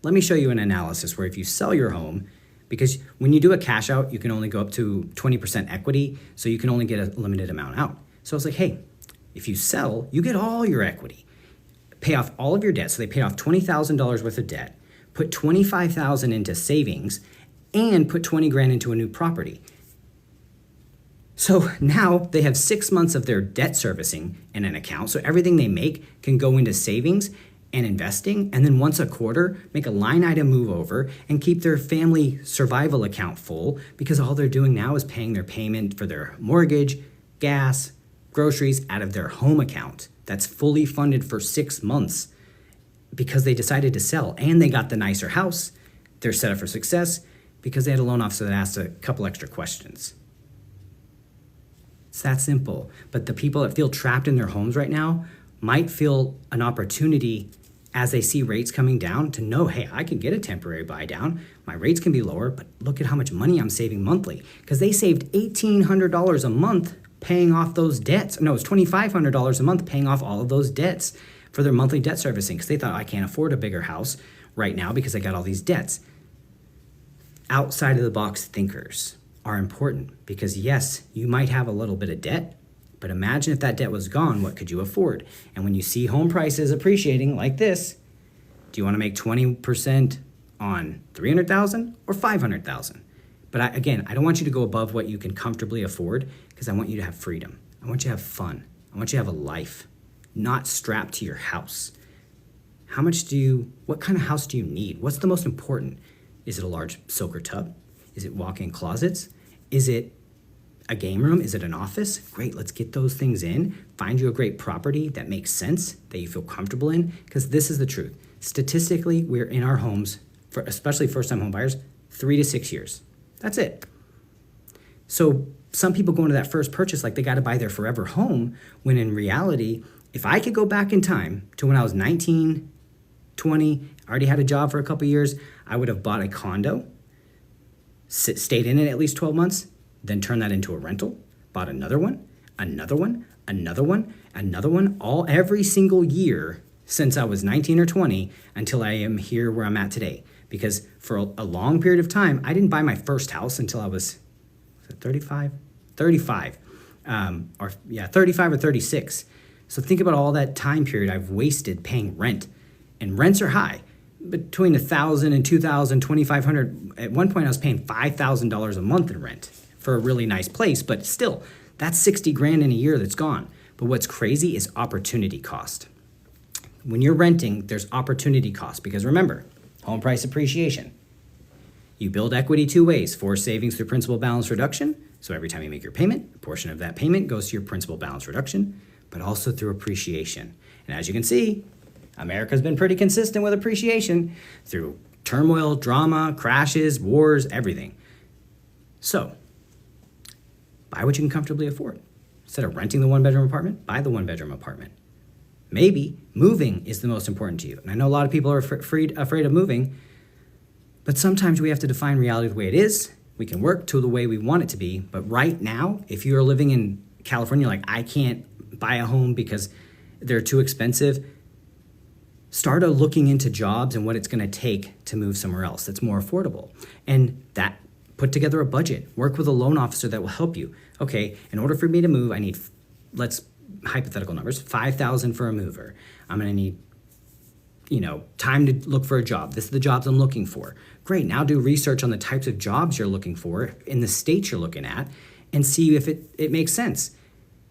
let me show you an analysis where if you sell your home, because when you do a cash out, you can only go up to 20% equity, so you can only get a limited amount out. So I was like, hey, if you sell, you get all your equity. Pay off all of your debt. So they paid off $20,000 worth of debt, put $25,000 into savings, and put 20 grand into a new property. So now they have 6 months of their debt servicing in an account. So everything they make can go into savings and investing. And then once a quarter, make a line item move over and keep their family survival account full, because all they're doing now is paying their payment for their mortgage, gas, groceries out of their home account. That's fully funded for 6 months because they decided to sell and they got the nicer house. They're set up for success because they had a loan officer that asked a couple extra questions. It's that simple. But the people that feel trapped in their homes right now might feel an opportunity as they see rates coming down to know, hey, I can get a temporary buy down. My rates can be lower, but look at how much money I'm saving monthly, because they saved $1,800 a month paying off those debts. No, it's $2,500 a month paying off all of those debts for their monthly debt servicing, because they thought, I can't afford a bigger house right now because I got all these debts. Outside of the box thinkers are important, because yes, you might have a little bit of debt, but imagine if that debt was gone, what could you afford? And when you see home prices appreciating like this, do you want to make 20% on $300,000 or $500,000? But I don't want you to go above what you can comfortably afford, because I want you to have freedom. I want you to have fun. I want you to have a life, not strapped to your house. What kind of house do you need? What's the most important? Is it a large soaker tub? Is it walk-in closets? Is it a game room? Is it an office? Great, let's get those things in. Find you a great property that makes sense, that you feel comfortable in, because this is the truth. Statistically, we're in our homes, for especially first-time home buyers, 3 to 6 years. That's it. So some people go into that first purchase like they got to buy their forever home, when in reality, if I could go back in time to when I was 19, 20, already had a job for a couple years, I would have bought a condo, stayed in it at least 12 months, then turned that into a rental, bought another one, every single year since I was 19 or 20 until I am here where I'm at today. Because for a long period of time, I didn't buy my first house until I was 35 or 36. So think about all that time period I've wasted paying rent. And rents are high, between $1,000 and $2,000, $2,500. At one point, I was paying $5,000 a month in rent for a really nice place, but still, that's 60 grand in a year that's gone. But what's crazy is opportunity cost. When you're renting, there's opportunity cost, because remember, home price appreciation. You build equity 2 ways: forced savings through principal balance reduction. So every time you make your payment, a portion of that payment goes to your principal balance reduction, but also through appreciation. And as you can see, America's been pretty consistent with appreciation through turmoil, drama, crashes, wars, everything. So buy what you can comfortably afford. Instead of renting the 1-bedroom apartment, buy the 1-bedroom apartment. Maybe moving is the most important to you. And I know a lot of people are afraid of moving, but sometimes we have to define reality the way it is. We can work to the way we want it to be. But right now, if you're living in California, like I can't buy a home because they're too expensive, start looking into jobs and what it's going to take to move somewhere else that's more affordable. And that, put together a budget, work with a loan officer that will help you. Okay, in order for me to move, I need, let's hypothetical numbers, $5,000 for a mover. I'm going to need, time to look for a job. This is the jobs I'm looking for. Great, now do research on the types of jobs you're looking for in the states you're looking at and see if it makes sense.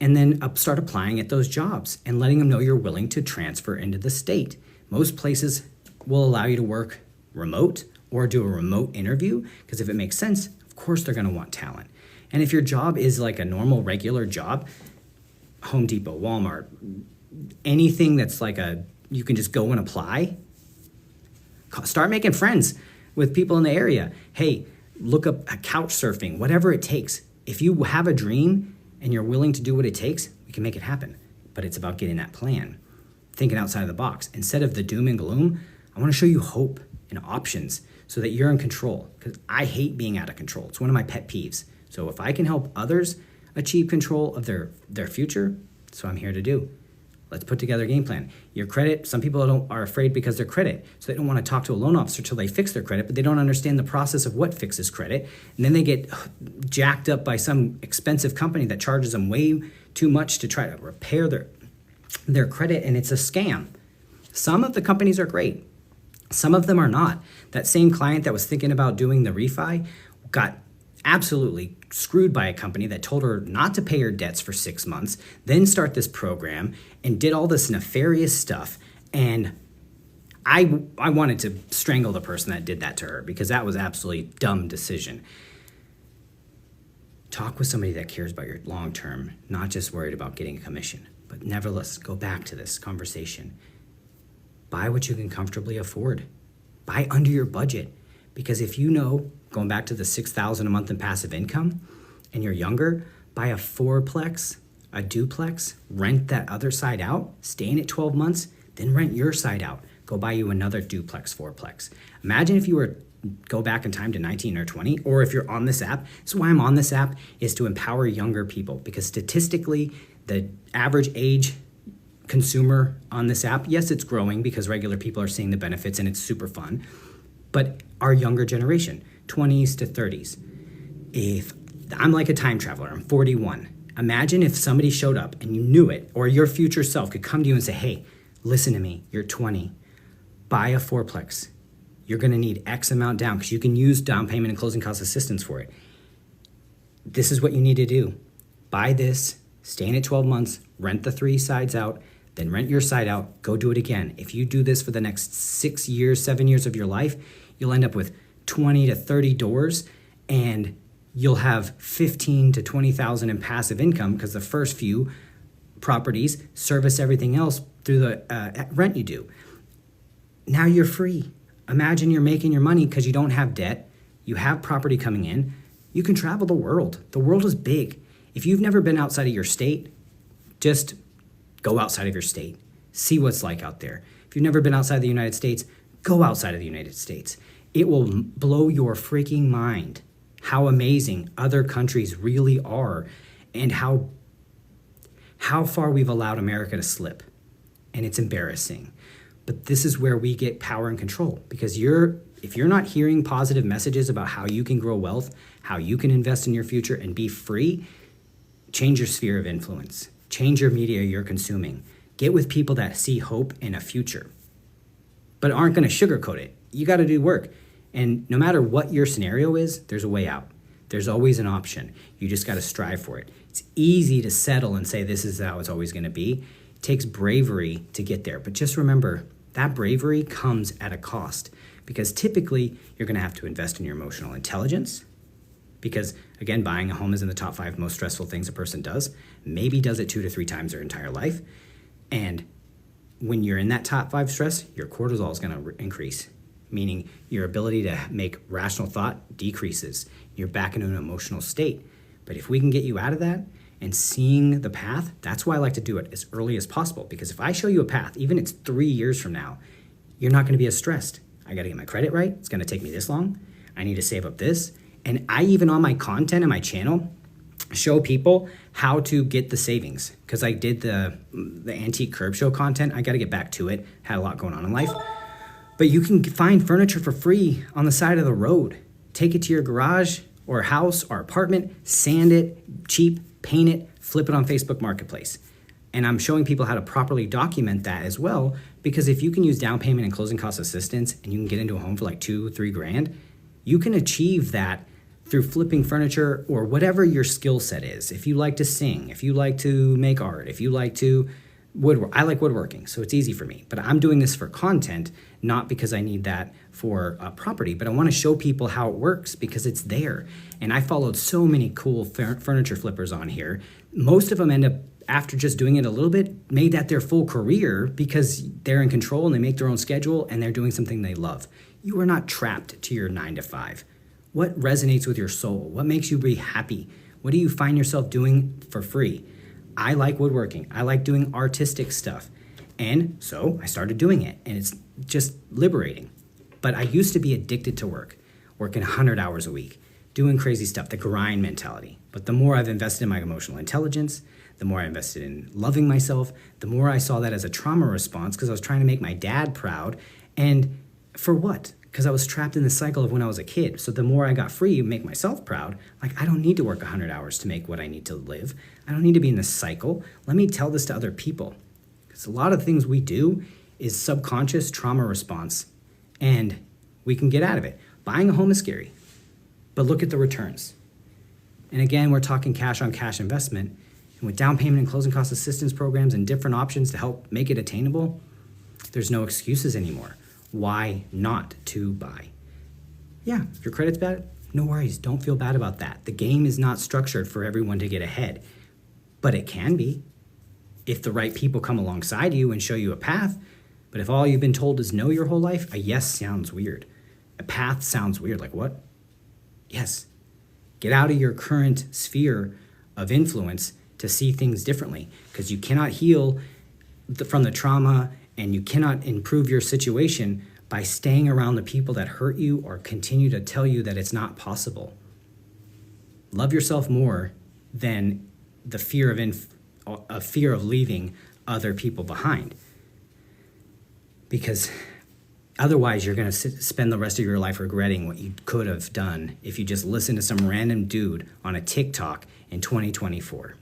And then start applying at those jobs and letting them know you're willing to transfer into the state. Most places will allow you to work remote or do a remote interview, because if it makes sense, of course they're going to want talent. And if your job is like a normal, regular job, Home Depot, Walmart, anything that's like you can just go and apply, start making friends with people in the area. Hey, look up couch surfing, whatever it takes. If you have a dream and you're willing to do what it takes, we can make it happen. But it's about getting that plan, thinking outside of the box. Instead of the doom and gloom, I want to show you hope and options so that you're in control, because I hate being out of control. It's one of my pet peeves. So if I can help others achieve control of their future, that's what I'm here to do. Let's put together a game plan. Your credit, some people are afraid because their credit, so they don't want to talk to a loan officer till they fix their credit, but they don't understand the process of what fixes credit. And then they get jacked up by some expensive company that charges them way too much to try to repair their credit, and it's a scam. Some of the companies are great. Some of them are not. That same client that was thinking about doing the refi got absolutely screwed by a company that told her not to pay her debts for 6 months, then start this program and did all this nefarious stuff. And I wanted to strangle the person that did that to her, because that was absolutely dumb decision. Talk with somebody that cares about your long term, not just worried about getting a commission. But nevertheless, go back to this conversation. Buy what you can comfortably afford. Buy under your budget. Because if you know, going back to the $6,000 a month in passive income, and you're younger, buy a fourplex, a duplex, rent that other side out, stay in it 12 months, then rent your side out. Go buy you another duplex, fourplex. Imagine if you were go back in time to 19 or 20, or if you're on this app. This is why I'm on this app, is to empower younger people, because statistically, the average age consumer on this app, yes, it's growing because regular people are seeing the benefits and it's super fun, but our younger generation, 20s to 30s. If I'm like a time traveler, I'm 41. Imagine if somebody showed up and you knew it, or your future self could come to you and say, hey, listen to me, you're 20, buy a fourplex. You're gonna need X amount down, because you can use down payment and closing cost assistance for it. This is what you need to do. Buy this, stay in it 12 months, rent the 3 sides out, then rent your side out, go do it again. If you do this for the next 6 years, 7 years of your life, you'll end up with 20 to 30 doors, and you'll have 15 to 20,000 in passive income, because the first few properties service everything else through the rent you do. Now you're free. Imagine you're making your money because you don't have debt, you have property coming in, you can travel the world. The world is big. If you've never been outside of your state, just go outside of your state. See what's like out there. If you've never been outside the United States, go outside of the United States. It will blow your freaking mind how amazing other countries really are, and how far we've allowed America to slip. And it's embarrassing. But this is where we get power and control, because if you're not hearing positive messages about how you can grow wealth, how you can invest in your future and be free, change your sphere of influence. Change your media you're consuming. Get with people that see hope in a future, but aren't going to sugarcoat it. You got to do work. And no matter what your scenario is, there's a way out. There's always an option. You just got to strive for it. It's easy to settle and say this is how it's always going to be. It takes bravery to get there. But just remember, that bravery comes at a cost, because typically you're going to have to invest in your emotional intelligence, because again, buying a home is in the top 5 most stressful things a person does. Maybe does it 2 to 3 times their entire life. And when you're in that top 5 stress, your cortisol is going to increase, meaning your ability to make rational thought decreases. You're back into an emotional state. But if we can get you out of that and seeing the path, that's why I like to do it as early as possible. Because if I show you a path, even it's 3 years from now, you're not going to be as stressed. I got to get my credit right. It's going to take me this long. I need to save up this. And I even on my content and my channel show people how to get the savings, because I did the antique curb show content. I got to get back to it. Had a lot going on in life. But you can find furniture for free on the side of the road. Take it to your garage or house or apartment, sand it cheap, paint it, flip it on Facebook Marketplace. And I'm showing people how to properly document that as well, because if you can use down payment and closing cost assistance and you can get into a home for like $2-3 grand, you can achieve that through flipping furniture or whatever your skill set is. If you like to sing, if you like to make art, if you like to woodwork, I like woodworking, so it's easy for me. But I'm doing this for content, not because I need that for property, but I want to show people how it works because it's there. And I followed so many cool furniture flippers on here. Most of them end up, after just doing it a little bit, made that their full career because they're in control and they make their own schedule and they're doing something they love. You are not trapped to your 9 to 5. What resonates with your soul? What makes you be happy? What do you find yourself doing for free? I like woodworking. I like doing artistic stuff. And so I started doing it, and it's just liberating. But I used to be addicted to work, working 100 hours a week, doing crazy stuff, the grind mentality. But the more I've invested in my emotional intelligence, the more I invested in loving myself, the more I saw that as a trauma response because I was trying to make my dad proud. And for what? Because I was trapped in the cycle of when I was a kid. So the more I got free, make myself proud, like I don't need to work 100 hours to make what I need to live. I don't need to be in this cycle. Let me tell this to other people. Because a lot of things we do is subconscious trauma response, and we can get out of it. Buying a home is scary, but look at the returns. And again, we're talking cash on cash investment. And with down payment and closing cost assistance programs and different options to help make it attainable, there's no excuses anymore. Why not to buy? Yeah, if your credit's bad, no worries. Don't feel bad about that. The game is not structured for everyone to get ahead, but it can be if the right people come alongside you and show you a path. But if all you've been told is no your whole life, a yes sounds weird. A path sounds weird. Like what? Yes. Get out of your current sphere of influence to see things differently, because you cannot heal from the trauma and you cannot improve your situation by staying around the people that hurt you or continue to tell you that it's not possible. Love yourself more than the fear of leaving other people behind. Because otherwise you're going to spend the rest of your life regretting what you could have done if you just listened to some random dude on a TikTok in 2024.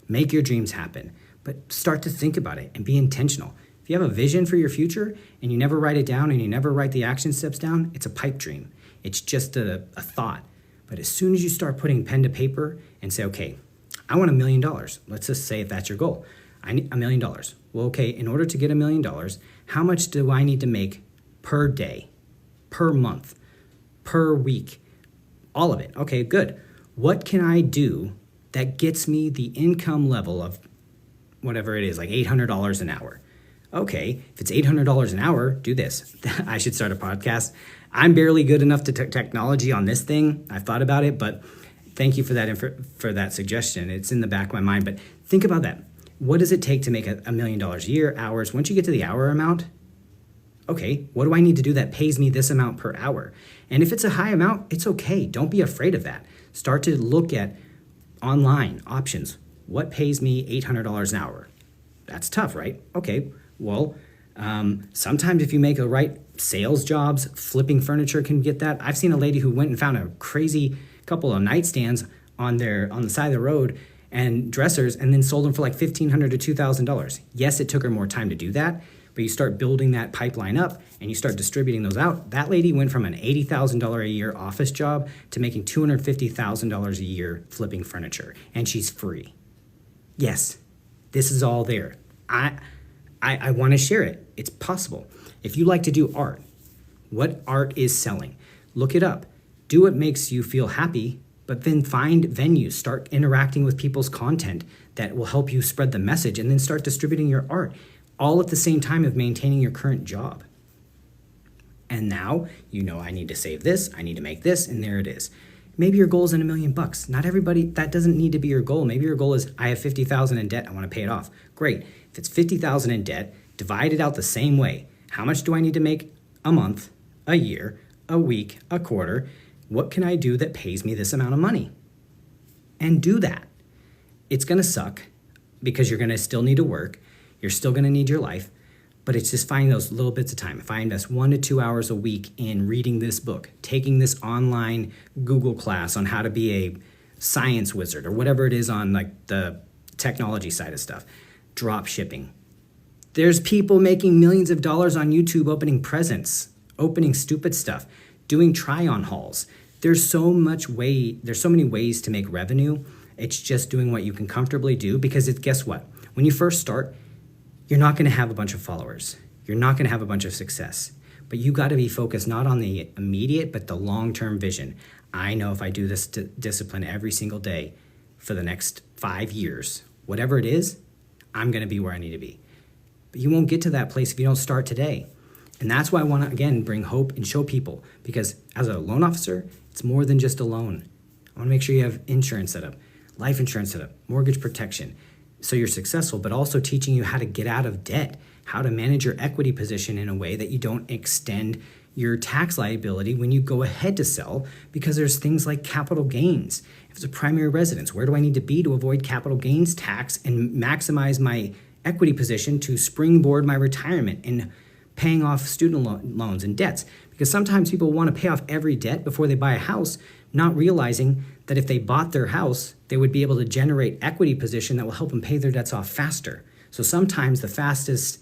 Make your dreams happen, but start to think about it and be intentional. If you have a vision for your future and you never write it down and you never write the action steps down, it's a pipe dream. It's just a thought. But as soon as you start putting pen to paper and say, okay, I want $1 million. Let's just say if that's your goal. I need $1 million. Well, okay, in order to get $1 million, how much do I need to make per day, per month, per week? All of it. Okay, good. What can I do that gets me the income level of whatever it is, like $800 an hour? Okay, if it's $800 an hour, do this. I should start a podcast. I'm barely good enough to technology on this thing. I've thought about it, but thank you for that suggestion. It's in the back of my mind, but think about that. What does it take to make $1 million a year, hours? Once you get to the hour amount, okay, what do I need to do that pays me this amount per hour? And if it's a high amount, it's okay. Don't be afraid of that. Start to look at online options. What pays me $800 an hour? That's tough, right? Okay. Well, sometimes if you make the right sales jobs, flipping furniture can get that. I've seen a lady who went and found a crazy couple of nightstands on the side of the road and dressers and then sold them for like $1,500 to $2,000. Yes, it took her more time to do that, but you start building that pipeline up and you start distributing those out. That lady went from an $80,000 a year office job to making $250,000 a year flipping furniture, and she's free. Yes, this is all there. I want to share it. It's possible. If you like to do art, what art is selling? Look it up. Do what makes you feel happy, but then find venues. Start interacting with people's content that will help you spread the message, and then start distributing your art, all at the same time of maintaining your current job. And now, I need to save this, I need to make this, and there it is. Maybe your goal is in $1 million. Not everybody, that doesn't need to be your goal. Maybe your goal is, I have 50,000 in debt, I want to pay it off. Great. If it's 50,000 in debt, divide it out the same way. How much do I need to make a month, a year, a week, a quarter? What can I do that pays me this amount of money? And do that. It's going to suck because you're going to still need to work. You're still going to need your life, but it's just finding those little bits of time. If I invest 1 to 2 hours a week in reading this book, taking this online Google class on how to be a science wizard or whatever it is on like the technology side of stuff, drop shipping. There's people making millions of dollars on YouTube opening presents, opening stupid stuff, doing try-on hauls. There's so many ways to make revenue. It's just doing what you can comfortably do, because guess what? When you first start, you're not going to have a bunch of followers. You're not going to have a bunch of success. But you got to be focused not on the immediate, but the long-term vision. I know if I do this discipline every single day for the next 5 years, whatever it is, I'm going to be where I need to be. But you won't get to that place if you don't start today. And that's why I want to, again, bring hope and show people, because as a loan officer, it's more than just a loan. I want to make sure you have insurance set up, life insurance set up, mortgage protection, so you're successful, but also teaching you how to get out of debt, how to manage your equity position in a way that you don't extend your tax liability when you go ahead to sell, because there's things like capital gains. If it's a primary residence, where do I need to be to avoid capital gains tax and maximize my equity position to springboard my retirement and paying off student loans and debts? Because sometimes people want to pay off every debt before they buy a house, not realizing that if they bought their house, they would be able to generate equity position that will help them pay their debts off faster. So sometimes the fastest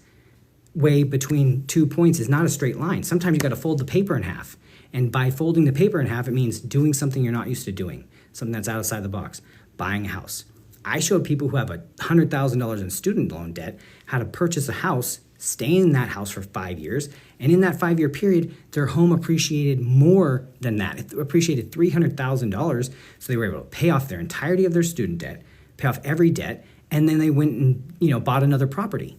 way between 2 points is not a straight line. Sometimes you got to fold the paper in half. And by folding the paper in half, it means doing something you're not used to doing, something that's outside the box, buying a house. I showed people who have $100,000 in student loan debt how to purchase a house, stay in that house for 5 years, and in that 5-year period, their home appreciated more than that. It appreciated $300,000, so they were able to pay off their entirety of their student debt, pay off every debt, and then they went and bought another property.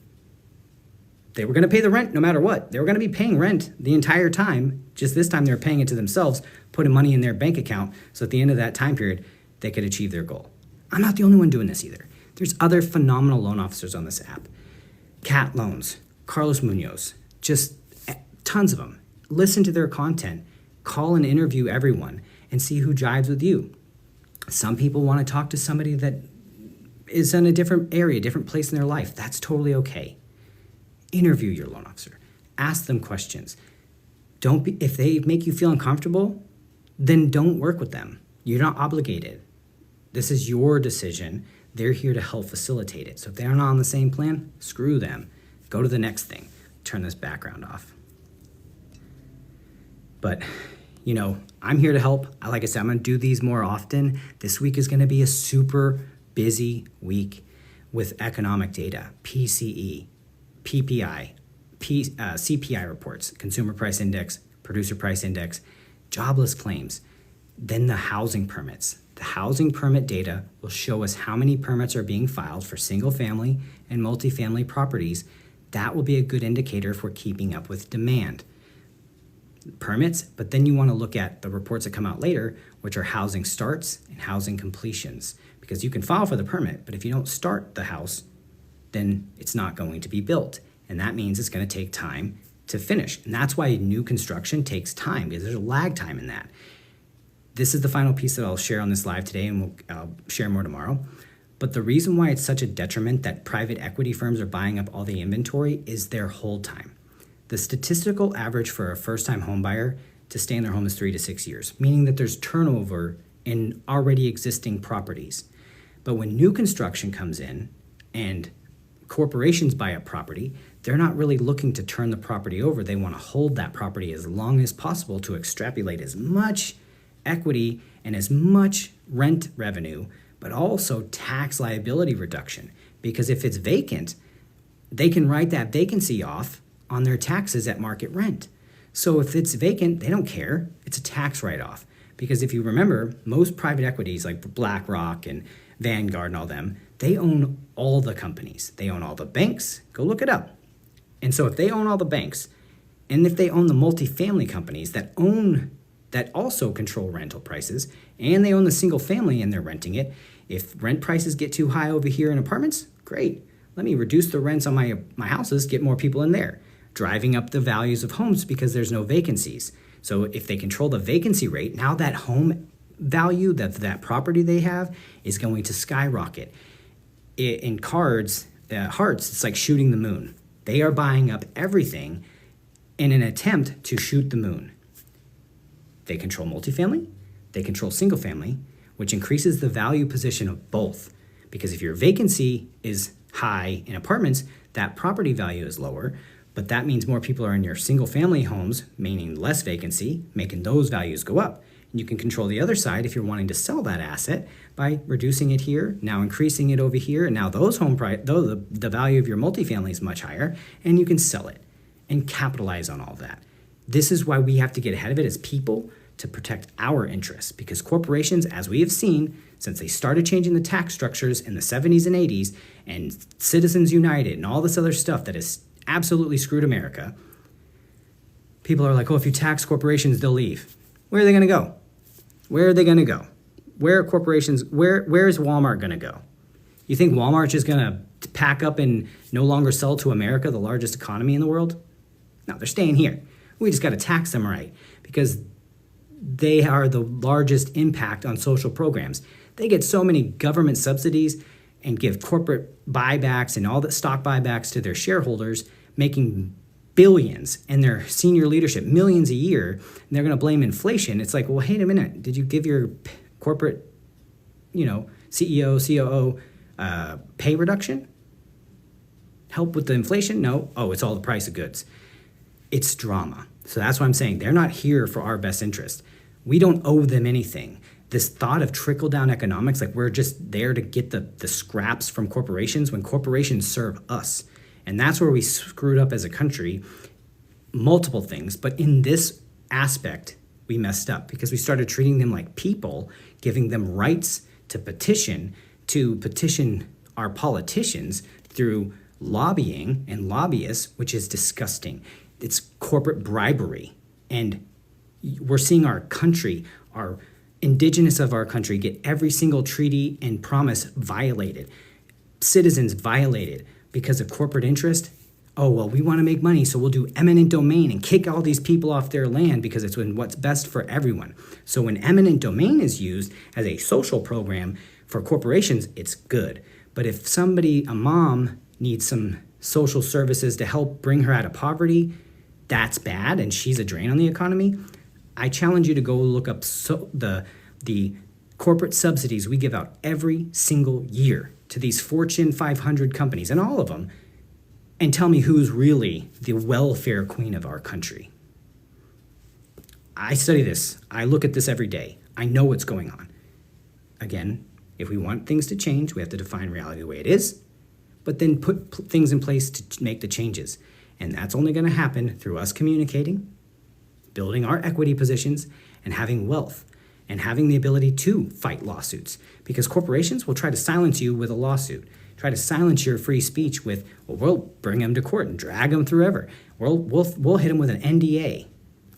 They were going to pay the rent no matter what. They were going to be paying rent the entire time. Just this time they were paying it to themselves, putting money in their bank account, so at the end of that time period, they could achieve their goal. I'm not the only one doing this either. There's other phenomenal loan officers on this app. Cat Loans, Carlos Munoz, just tons of them. Listen to their content, call and interview everyone, and see who jives with you. Some people want to talk to somebody that is in a different area, different place in their life. That's totally okay. Interview your loan officer. Ask them questions. If they make you feel uncomfortable, then don't work with them. You're not obligated. This is your decision. They're here to help facilitate it. So if they're not on the same plan, screw them. Go to the next thing. Turn this background off. But, I'm here to help. Like I said, I'm going to do these more often. This week is going to be a super busy week with economic data, PCE, PPI, CPI reports, Consumer Price Index, Producer Price Index, jobless claims, then the housing permits. The housing permit data will show us how many permits are being filed for single family and multifamily properties. That will be a good indicator if we're keeping up with demand. Permits, but then you want to look at the reports that come out later, which are housing starts and housing completions. Because you can file for the permit, but if you don't start the house, then it's not going to be built. And that means it's going to take time to finish. And that's why new construction takes time, because there's a lag time in that. This is the final piece that I'll share on this live today, and I'll share more tomorrow. But the reason why it's such a detriment that private equity firms are buying up all the inventory is their hold time. The statistical average for a first-time home buyer to stay in their home is 3 to 6 years, meaning that there's turnover in already existing properties. But when new construction comes in and corporations buy up property, they're not really looking to turn the property over. They want to hold that property as long as possible to extrapolate as much equity and as much rent revenue, but also tax liability reduction. Because if it's vacant, they can write that vacancy off on their taxes at market rent. So if it's vacant, they don't care. It's a tax write-off. Because if you remember, most private equities like BlackRock and Vanguard and all them, they own all the companies. They own all the banks. Go look it up. And so if they own all the banks, and if they own the multifamily companies that own that also control rental prices, and they own the single family and they're renting it. If rent prices get too high over here in apartments, great. Let me reduce the rents on my houses, get more people in there, driving up the values of homes because there's no vacancies. So if they control the vacancy rate, now that home value, that property they have is going to skyrocket. In Hearts, it's like shooting the moon. They are buying up everything in an attempt to shoot the moon. They control multifamily, they control single family, which increases the value position of both. Because if your vacancy is high in apartments, that property value is lower, but that means more people are in your single family homes, meaning less vacancy, making those values go up. And you can control the other side if you're wanting to sell that asset by reducing it here, now increasing it over here, and now those home price, the value of your multifamily is much higher, and you can sell it and capitalize on all that. This is why we have to get ahead of it as people to protect our interests, because corporations, as we have seen, since they started changing the tax structures in the 70s and 80s, and Citizens United and all this other stuff that has absolutely screwed America, people are like, oh, if you tax corporations, they'll leave. Where are they going to go? Where are they going to go? Where are corporations, where is Walmart going to go? You think Walmart's just going to pack up and no longer sell to America, the largest economy in the world? No, they're staying here. We just got to tax them right, because they are the largest impact on social programs. They get so many government subsidies and give corporate buybacks and all the stock buybacks to their shareholders, making billions, and their senior leadership millions a year, and they're going to blame inflation. It's like, well, wait a minute. Did you give your corporate, CEO, COO pay reduction? Help with the inflation? No. Oh, it's all the price of goods. It's drama. So that's why I'm saying they're not here for our best interest. We don't owe them anything. This thought of trickle-down economics, like we're just there to get the scraps from corporations when corporations serve us. And that's where we screwed up as a country, multiple things. But in this aspect, we messed up because we started treating them like people, giving them rights to petition our politicians through lobbying and lobbyists, which is disgusting. It's corporate bribery. And we're seeing our country, our indigenous of our country, get every single treaty and promise violated. Citizens violated because of corporate interest. Oh, well, we want to make money, so we'll do eminent domain and kick all these people off their land because it's what's best for everyone. So when eminent domain is used as a social program for corporations, it's good. But if a mom needs some social services to help bring her out of poverty, that's bad, and she's a drain on the economy. I challenge you to go look up the corporate subsidies we give out every single year to these Fortune 500 companies, and all of them, and tell me who's really the welfare queen of our country. I study this. I look at this every day. I know what's going on. Again, if we want things to change, we have to define reality the way it is, but then put things in place to make the changes. And that's only going to happen through us communicating, building our equity positions, and having wealth, and having the ability to fight lawsuits. Because corporations will try to silence you with a lawsuit, try to silence your free speech with, well, we'll bring them to court and drag them through ever. We'll hit them with an NDA,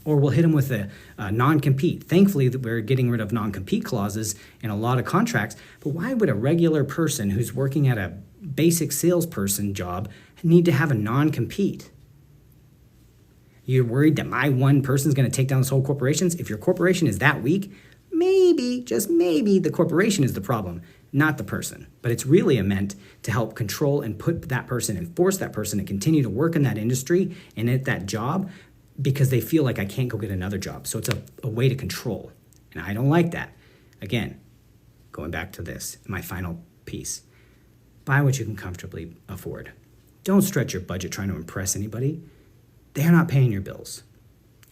or we'll hit them with a non-compete. Thankfully, we're getting rid of non-compete clauses in a lot of contracts, but why would a regular person who's working at a basic salesperson job need to have a non-compete? You're worried that my one person is going to take down this whole corporation? If your corporation is that weak, maybe, just maybe, the corporation is the problem, not the person. But it's really meant to help control and put that person and force that person to continue to work in that industry and at that job because they feel like I can't go get another job. So it's a way to control. And I don't like that. Again, going back to this, my final piece. Buy what you can comfortably afford. Don't stretch your budget trying to impress anybody. They're not paying your bills.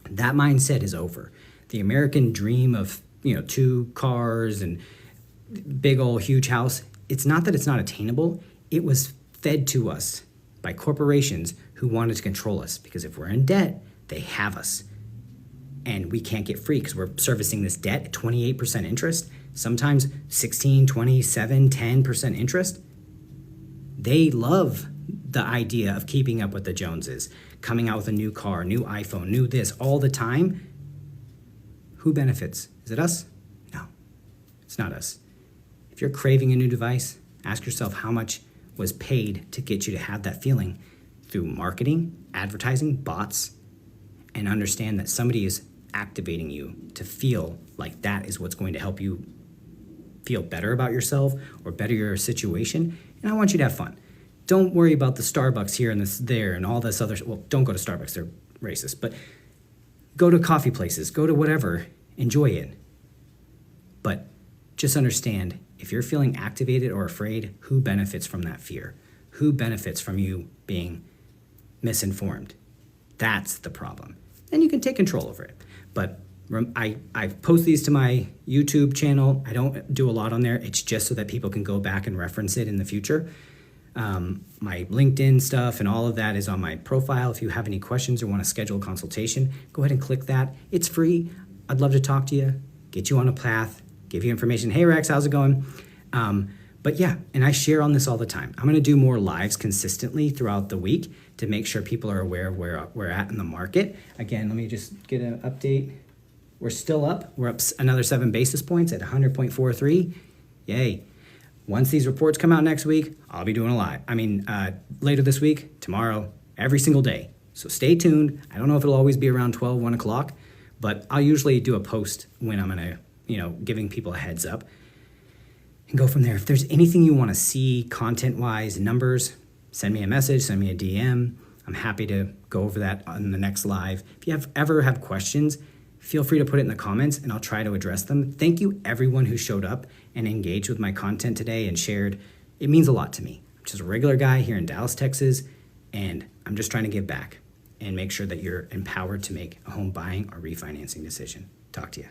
That mindset is over. The American dream of, 2 cars and big old huge house, it's not that it's not attainable. It was fed to us by corporations who wanted to control us, because if we're in debt, they have us. And we can't get free because we're servicing this debt at 28% interest, sometimes 16, 27, 10% interest. They love the idea of keeping up with the Joneses, coming out with a new car, new iPhone, new this all the time. Who benefits? Is it us? No, it's not us. If you're craving a new device, ask yourself how much was paid to get you to have that feeling through marketing, advertising, bots, and understand that somebody is activating you to feel like that is what's going to help you feel better about yourself or better your situation. And I want you to have fun. Don't worry about the Starbucks here and this there and all this other. Well, don't go to Starbucks, they're racist, but go to coffee places, go to whatever, enjoy it. But just understand, if you're feeling activated or afraid, who benefits from that fear? Who benefits from you being misinformed? That's the problem. And you can take control over it. But I post these to my YouTube channel. I don't do a lot on there. It's just so that people can go back and reference it in the future. My LinkedIn stuff and all of that is on my profile. If you have any questions or want to schedule a consultation, go ahead and click that. It's free. I'd love to talk to you, get you on a path, give you information. Hey, Rex, how's it going? But yeah, and I share on this all the time. I'm going to do more lives consistently throughout the week to make sure people are aware of where we're at in the market. Again, let me just get an update. We're still up. We're up another 7 basis points at 100.43. Yay. Once these reports come out next week, I'll be doing a live. Later this week, tomorrow, every single day. So stay tuned. I don't know if it'll always be around 12, 1 o'clock, but I'll usually do a post when I'm going to, giving people a heads up and go from there. If there's anything you want to see content-wise, numbers, send me a message, send me a DM. I'm happy to go over that on the next live. If you ever have questions, feel free to put it in the comments and I'll try to address them. Thank you everyone who showed up and engaged with my content today and shared. It means a lot to me. I'm just a regular guy here in Dallas, Texas, and I'm just trying to give back and make sure that you're empowered to make a home buying or refinancing decision. Talk to you.